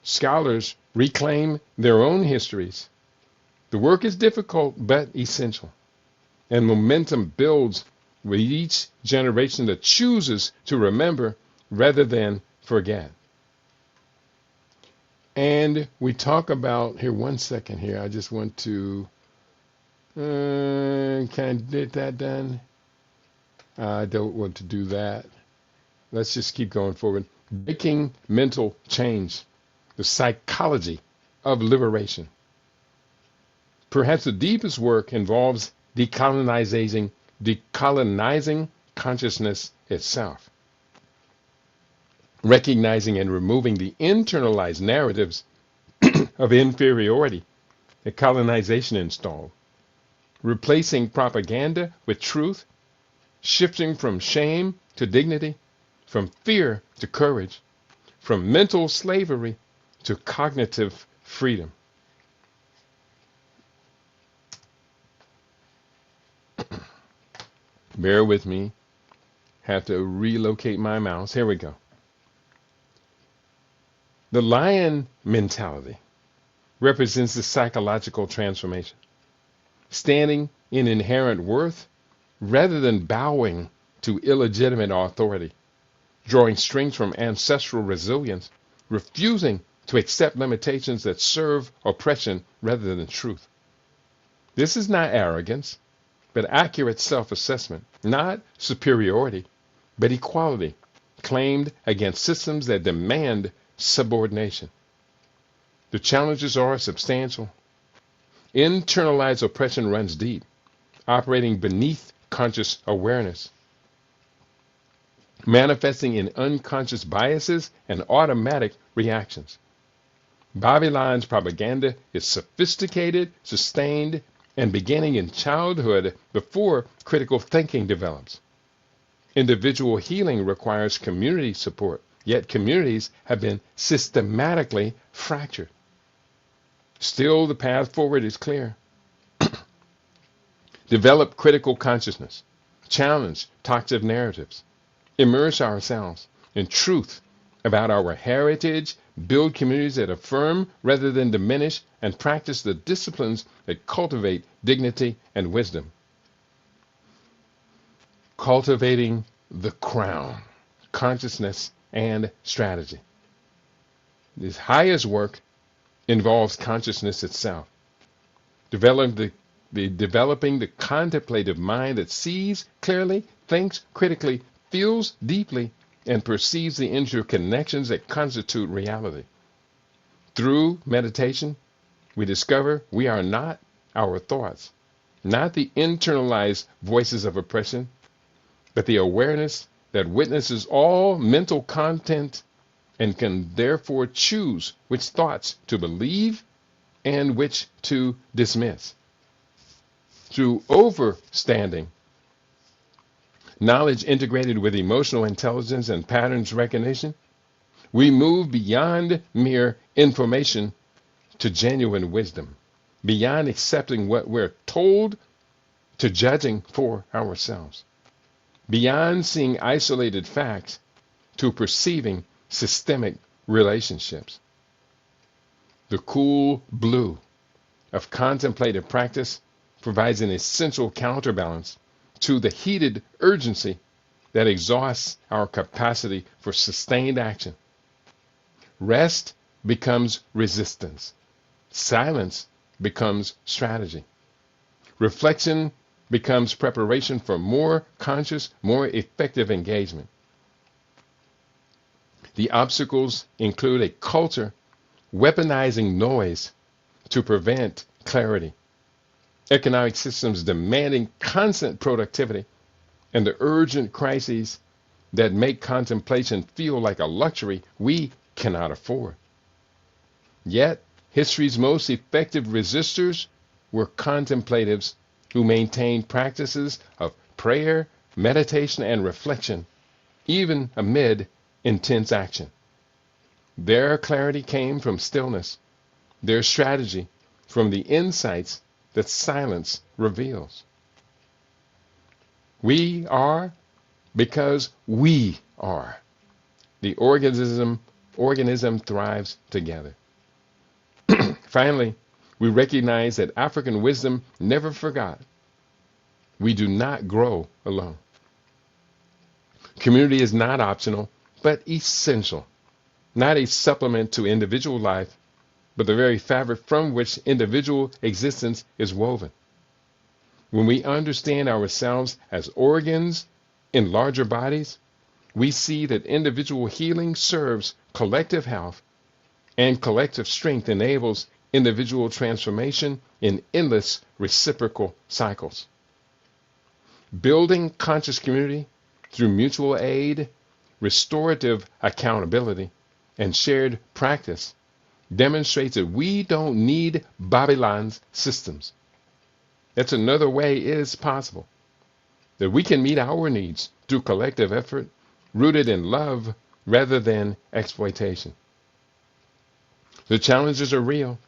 Speaker 1: Scholars reclaim their own histories. The work is difficult but essential, and momentum builds with each generation that chooses to remember rather than forget. And we talk about, here, one second here, I just want to, can I get that done? I don't want to do that. Let's just keep going forward. Breaking mental change, the psychology of liberation. Perhaps the deepest work involves decolonizing consciousness itself, recognizing and removing the internalized narratives of inferiority that colonization installed, replacing propaganda with truth, shifting from shame to dignity, from fear to courage, from mental slavery to cognitive freedom. Bear with me. Have to relocate my mouse. Here we go. The lion mentality represents the psychological transformation, standing in inherent worth rather than bowing to illegitimate authority, drawing strength from ancestral resilience, refusing to accept limitations that serve oppression rather than truth. This is not arrogance, but accurate self-assessment, not superiority, but equality, claimed against systems that demand subordination. The challenges are substantial. Internalized oppression runs deep, operating beneath conscious awareness, manifesting in unconscious biases and automatic reactions. Babylon's propaganda is sophisticated, sustained, and beginning in childhood before critical thinking develops. Individual healing requires community support, yet communities have been systematically fractured. Still, the path forward is clear. Develop critical consciousness, challenge toxic narratives, immerse ourselves in truth about our heritage, build communities that affirm rather than diminish, and practice the disciplines that cultivate dignity and wisdom. Cultivating the crown, consciousness, and strategy. This highest work involves consciousness itself. Developing the contemplative mind that sees clearly, thinks critically, feels deeply, and perceives the interconnections that constitute reality. Through meditation, we discover we are not our thoughts, not the internalized voices of oppression, but the awareness that witnesses all mental content and can therefore choose which thoughts to believe and which to dismiss. Through overstanding, knowledge integrated with emotional intelligence and patterns recognition, we move beyond mere information to genuine wisdom, beyond accepting what we're told to judging for ourselves, beyond seeing isolated facts to perceiving systemic relationships. The cool blue of contemplative practice provides an essential counterbalance to the heated urgency that exhausts our capacity for sustained action. Rest becomes resistance. Silence becomes strategy. Reflection becomes preparation for more conscious, more effective engagement. The obstacles include a culture weaponizing noise to prevent clarity, economic systems demanding constant productivity, and the urgent crises that make contemplation feel like a luxury we cannot afford. Yet, history's most effective resistors were contemplatives who maintained practices of prayer, meditation, and reflection, even amid intense action. Their clarity came from stillness, their strategy from the insights that silence reveals. We are because we are. The organism thrives together. Finally, we recognize that African wisdom never forgot. We do not grow alone. Community is not optional, but essential. Not a supplement to individual life, but the very fabric from which individual existence is woven. When we understand ourselves as organs in larger bodies, we see that individual healing serves collective health, and collective strength enables individual transformation in endless reciprocal cycles. Building conscious community through mutual aid, restorative accountability, and shared practice demonstrates that we don't need Babylon's systems. That's another way is possible. That we can meet our needs through collective effort rooted in love rather than exploitation. The challenges are real.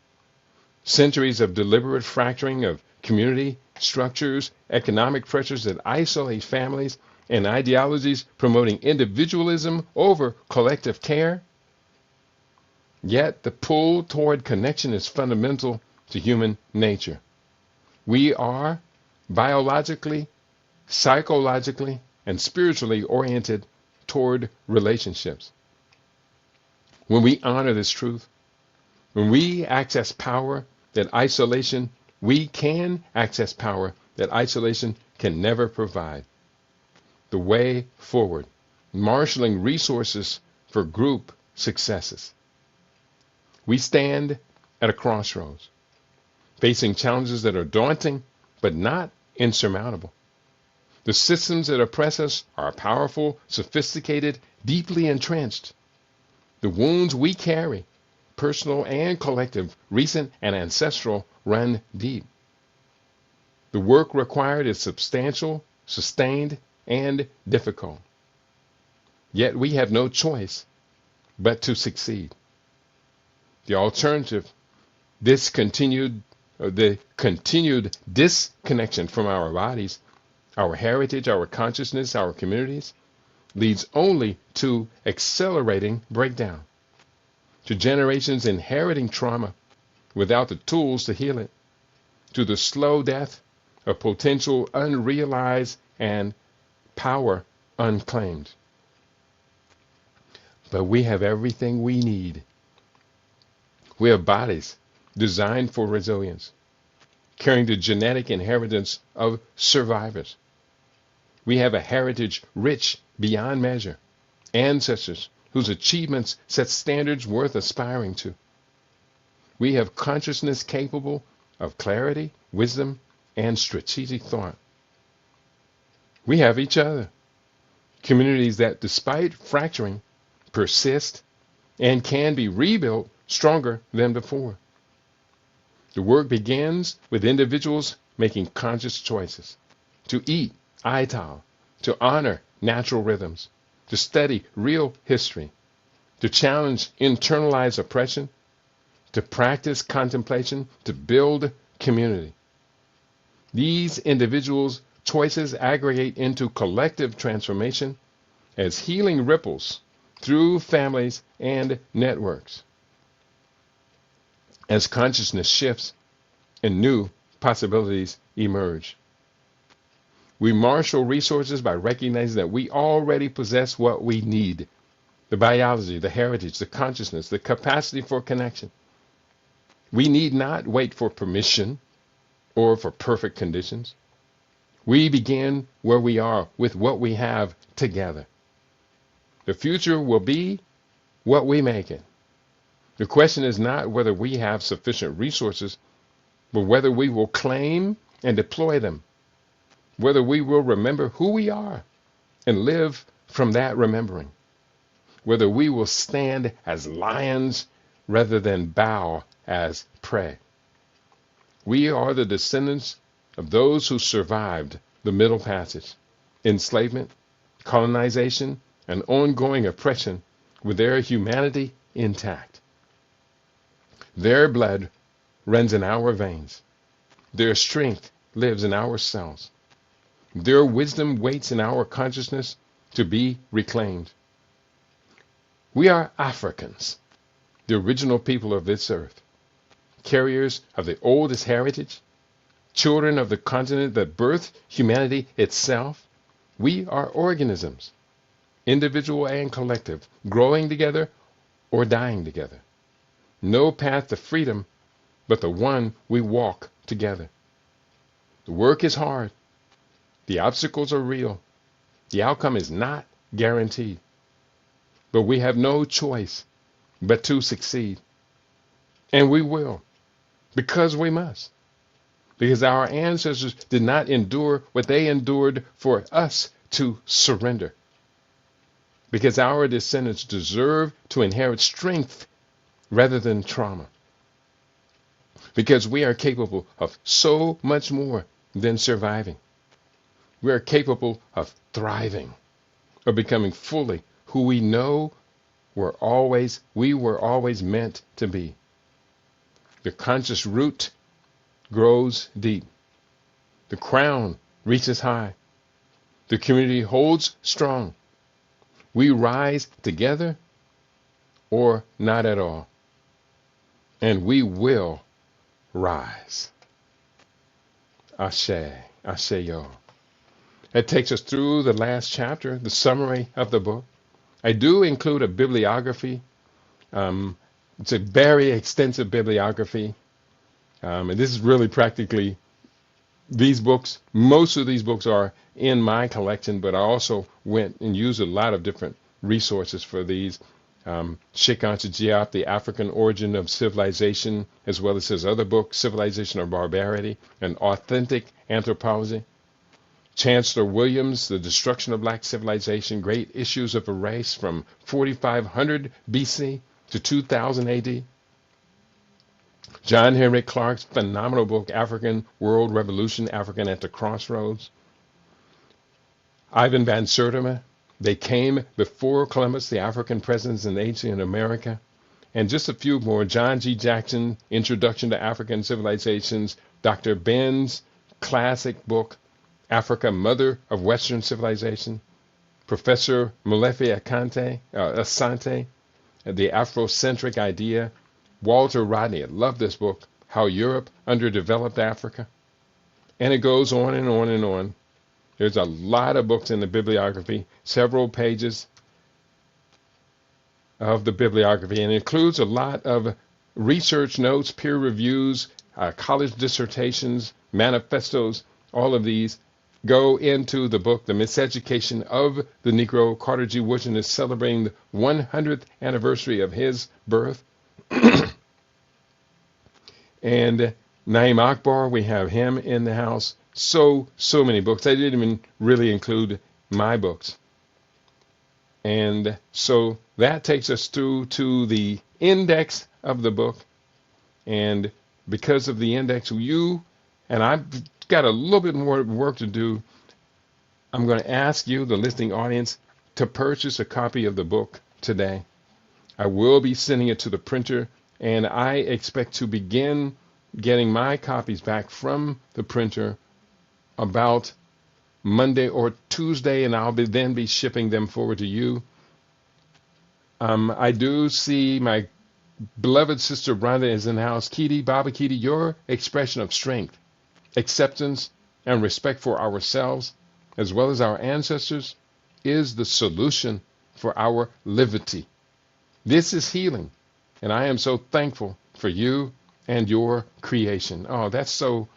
Speaker 1: Centuries of deliberate fracturing of community structures, economic pressures that isolate families, and ideologies promoting individualism over collective care. Yet the pull toward connection is fundamental to human nature. We are biologically, psychologically, and spiritually oriented toward relationships. When we honor this truth, when we access power that isolation, we can access power that isolation can never provide. The way forward, marshaling resources for group successes. We stand at a crossroads, facing challenges that are daunting but not insurmountable. The systems that oppress us are powerful, sophisticated, deeply entrenched. The wounds we carry, personal and collective, recent and ancestral, run deep. The work required is substantial, sustained, and difficult. Yet we have no choice but to succeed. The alternative, the continued disconnection from our bodies, our heritage, our consciousness, our communities, leads only to accelerating breakdown, to generations inheriting trauma without the tools to heal it, to the slow death of potential unrealized and power unclaimed. But we have everything we need. We have bodies designed for resilience, carrying the genetic inheritance of survivors. We have a heritage rich beyond measure, ancestors whose achievements set standards worth aspiring to. We have consciousness capable of clarity, wisdom, and strategic thought. We have each other, communities that, despite fracturing, persist and can be rebuilt stronger than before. The work begins with individuals making conscious choices to eat ital, to honor natural rhythms, to study real history, to challenge internalized oppression, to practice contemplation, to build community. These individuals' choices aggregate into collective transformation as healing ripples through families and networks. As consciousness shifts and new possibilities emerge. We marshal resources by recognizing that we already possess what we need: the biology, the heritage, the consciousness, the capacity for connection. We need not wait for permission or for perfect conditions. We begin where we are with what we have together. The future will be what we make it. The question is not whether we have sufficient resources, but whether we will claim and deploy them, whether we will remember who we are and live from that remembering, whether we will stand as lions rather than bow as prey. We are the descendants of those who survived the Middle Passage, enslavement, colonization, and ongoing oppression with their humanity intact. Their blood runs in our veins. Their strength lives in our cells. Their wisdom waits in our consciousness to be reclaimed. We are Africans, the original people of this earth, carriers of the oldest heritage, children of the continent that birthed humanity itself. We are organisms, individual and collective, growing together or dying together. No path to freedom but the one we walk together. The work is hard. The obstacles are real. The outcome is not guaranteed. But we have no choice but to succeed. And we will, because we must. Because our ancestors did not endure what they endured for us to surrender. Because our descendants deserve to inherit strength rather than trauma. Because we are capable of so much more than surviving. We are capable of thriving, of becoming fully who we know we were always meant to be. The conscious root grows deep. The crown reaches high. The community holds strong. We rise together or not at all. And we will rise. Ashe, Asheyo. That takes us through the last chapter, the summary of the book. I do include a bibliography. It's a very extensive bibliography. And this is really practically these books. Most of these books are in my collection, but I also went and used a lot of different resources for these. Shekancha Diop, The African Origin of Civilization, as well as his other book, Civilization or Barbarity, An Authentic Anthropology. Chancellor Williams, The Destruction of Black Civilization, Great Issues of a Race from 4500 BC to 2000 AD. John Henrik Clarke's phenomenal book, African World Revolution, African at the Crossroads. Ivan van Sertima, They Came Before Columbus, The African Presence in Ancient America. And just a few more, John G. Jackson, Introduction to African Civilizations, Dr. Ben's classic book, Africa, Mother of Western Civilization, Professor Molefi Asante, The Afrocentric Idea, Walter Rodney, I love this book, How Europe Underdeveloped Africa. And it goes on and on and on. There's a lot of books in the bibliography, several pages of the bibliography, and it includes a lot of research notes, peer reviews, college dissertations, manifestos. All of these go into the book, The Miseducation of the Negro. Carter G. Woodson is celebrating the 100th anniversary of his birth. And Naim Akbar, we have him in the house. So many books. I didn't even really include my books. And so that takes us through to the index of the book. And because of the index, I've got a little bit more work to do. I'm going to ask you, the listening audience, to purchase a copy of the book today. I will be sending it to the printer, and I expect to begin getting my copies back from the printer about Monday or Tuesday, and I'll then be shipping them forward to you. I do see my beloved sister Rhonda is in the house. Kitty, Baba Kitty, your expression of strength, acceptance, and respect for ourselves, as well as our ancestors, is the solution for our liberty. This is healing, and I am so thankful for you and your creation. Oh, that's so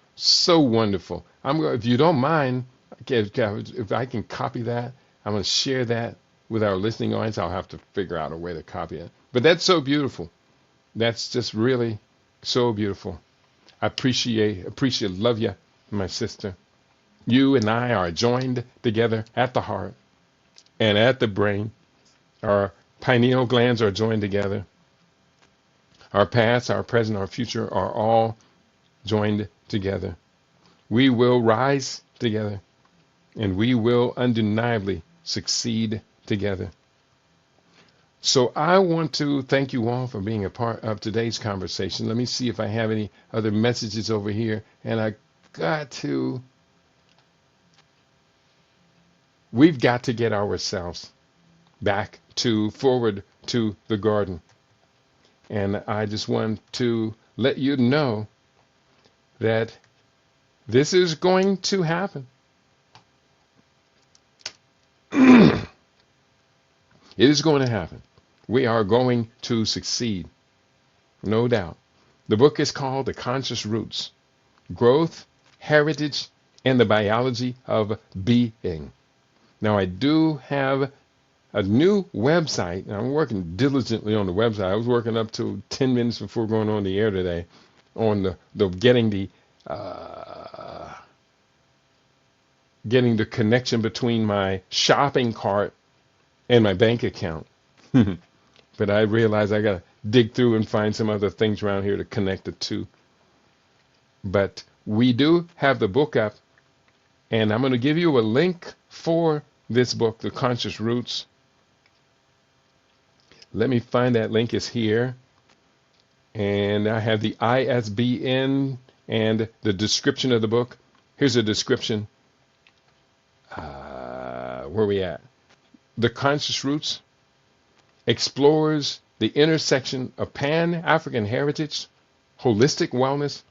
Speaker 1: wonderful. If you don't mind, if I can copy that, I'm going to share that with our listening audience. I'll have to figure out a way to copy it. But that's so beautiful. That's just really so beautiful. I appreciate, love you, my sister. You and I are joined together at the heart. and at the brain. Our pineal glands are joined together. Our past, our present, our future are all joined together. We will rise together, and we will undeniably succeed together. So I want to thank you all for being a part of today's conversation. Let me see if I have any other messages over here. And we've got to get ourselves back to forward to the garden. And I just want to let you know that this is going to happen. It is going to happen. We are going to succeed, no doubt. The book is called The Conscious Roots: Growth, Heritage, and the Biology of Being. Now, I do have a new website, and I'm working diligently on the website. I was working up to 10 minutes before going on the air today on getting the connection between my shopping cart and my bank account. But I realized I got to dig through and find some other things around here to connect the two. But we do have the book up, and I'm going to give you a link for this book, The Conscious Roots. Let me find that link. Is here. And I have the ISBN and the description of the book. Here's a description. Where are we at? The Conscious Roots explores the intersection of Pan-African heritage, holistic wellness,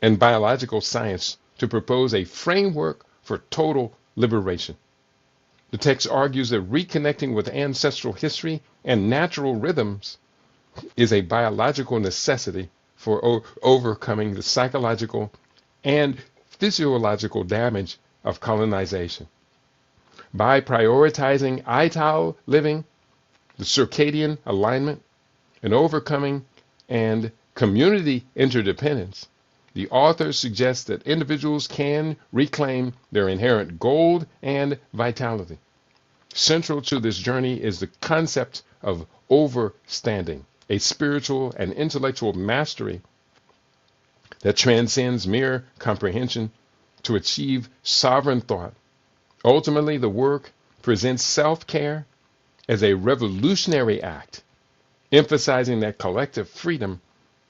Speaker 1: and biological science to propose a framework for total liberation. The text argues that reconnecting with ancestral history and natural rhythms is a biological necessity for overcoming the psychological and physiological damage of colonization. By prioritizing ital living, the circadian alignment, and overcoming and community interdependence, the author suggests that individuals can reclaim their inherent gold and vitality. Central to this journey is the concept of overstanding, a spiritual and intellectual mastery that transcends mere comprehension to achieve sovereign thought. Ultimately, the work presents self-care as a revolutionary act, emphasizing that collective freedom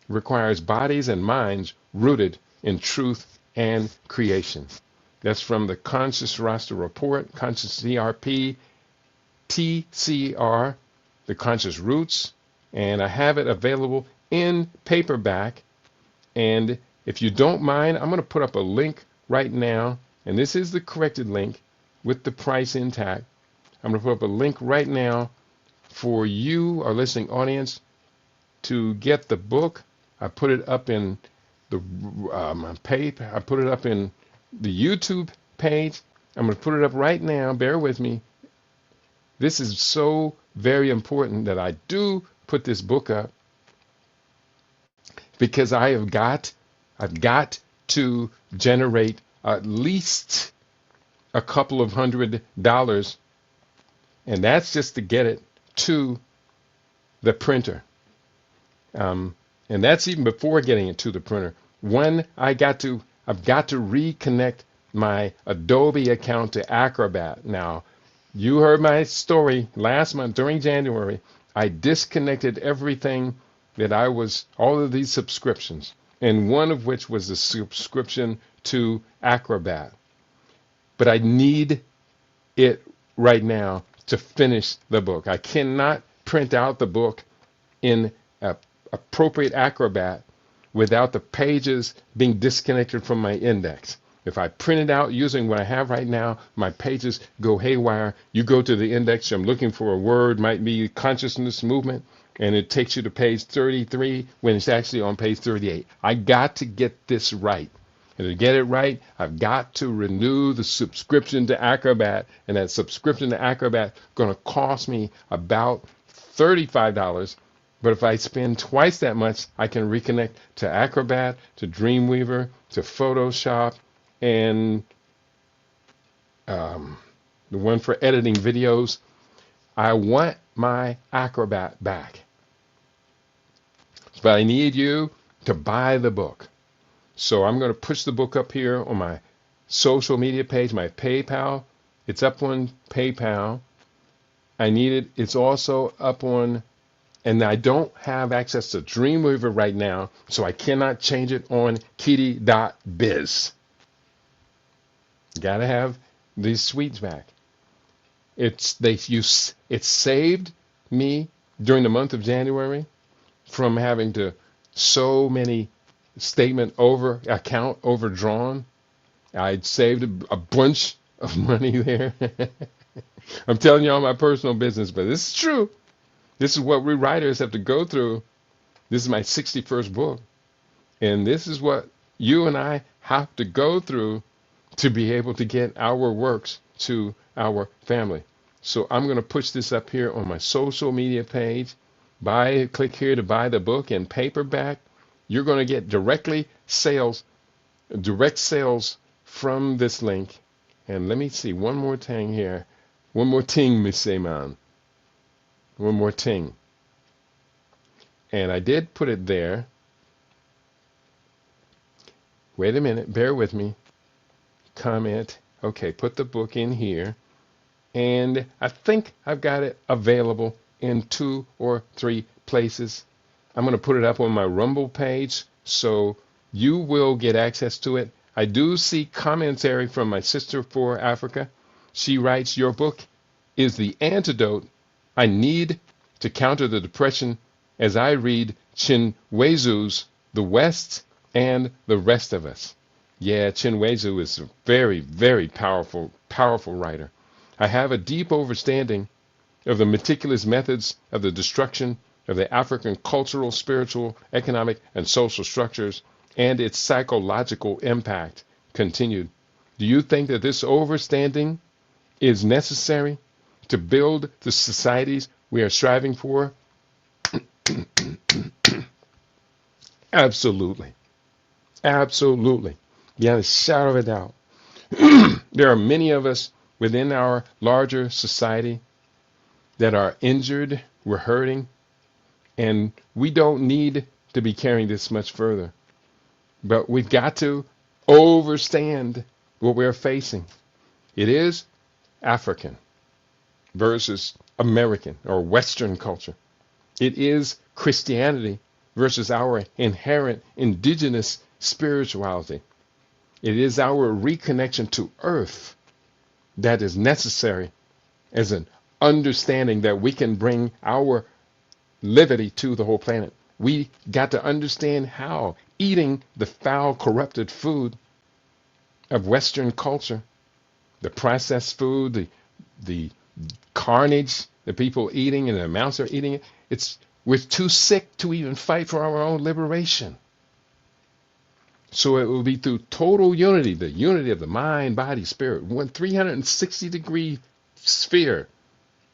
Speaker 1: requires bodies and minds rooted in truth and creation. That's from the Conscious Roster Report, Conscious CRP, TCR, The Conscious Roots, and I have it available in paperback. And if you don't mind, I'm going to put up a link right now, and this is the corrected link with the price intact. I'm going to put up a link right now for you, our listening audience, to get the book. I put it up in the my paper. I put it up in the YouTube page. I'm going to put it up right now. Bear with me. This is so very important that I do put this book up, because I've got to generate at least a couple of $100, and that's just to get it to the printer. And that's even before getting it to the printer. When I've got to reconnect my Adobe account to Acrobat. Now, you heard my story last month during January. I disconnected everything all of these subscriptions, and one of which was the subscription to Acrobat. But I need it right now to finish the book. I cannot print out the book in appropriate Acrobat without the pages being disconnected from my index. If I print it out using what I have right now, my pages go haywire. You go to the index, I'm looking for a word, might be consciousness movement, and it takes you to page 33 when it's actually on page 38. I got to get this right. And to get it right, I've got to renew the subscription to Acrobat, and that subscription to Acrobat is going to cost me about $35. But if I spend twice that much, I can reconnect to Acrobat, to Dreamweaver, to Photoshop, and the one for editing videos. I want my Acrobat back. But I need you to buy the book. So I'm going to push the book up here on my social media page, my PayPal. It's up on PayPal. I need it. It's also up on, and I don't have access to Dreamweaver right now, so I cannot change it on kitty.biz. Gotta have these suites back. It saved me during the month of January from having to so many account overdrawn. I'd saved a bunch of money there. I'm telling you all my personal business, but this is true. This is what we writers have to go through. This is my 61st book. And this is what you and I have to go through to be able to get our works to our family. So I'm going to push this up here on my social media page. Click here to buy the book in paperback. You're going to get direct sales from this link. And let me see one more thing here. One more thing, Miss Seaman. One more thing. And I did put it there. Wait a minute. Bear with me. Comment. Okay, put the book in here. And I think I've got it available in 2 or 3 places. I'm going to put it up on my Rumble page, so you will get access to it. I do see commentary from my sister for Africa. She writes, your book is the antidote I need to counter the depression as I read Chinwezu's The West and the Rest of Us. Yeah, Chinwezu is a very, very powerful writer. I have a deep understanding of the meticulous methods of the destruction of the African cultural, spiritual, economic, and social structures and its psychological impact. Continued. Do you think that this understanding is necessary to build the societies we are striving for? Absolutely. Absolutely. Beyond a shadow of a doubt. There are many of us within our larger society that are injured, we're hurting, and we don't need to be carrying this much further. But we've got to understand what we're facing. It is African versus American or Western culture. It is Christianity versus our inherent indigenous spirituality. It is our reconnection to earth that is necessary as an understanding that we can bring our liberty to the whole planet. We got to understand how eating the foul, corrupted food of Western culture, the processed food, the carnage, the people eating and the amounts they're eating it, we're too sick to even fight for our own liberation. So it will be through total unity, the unity of the mind, body, spirit, one 360-degree sphere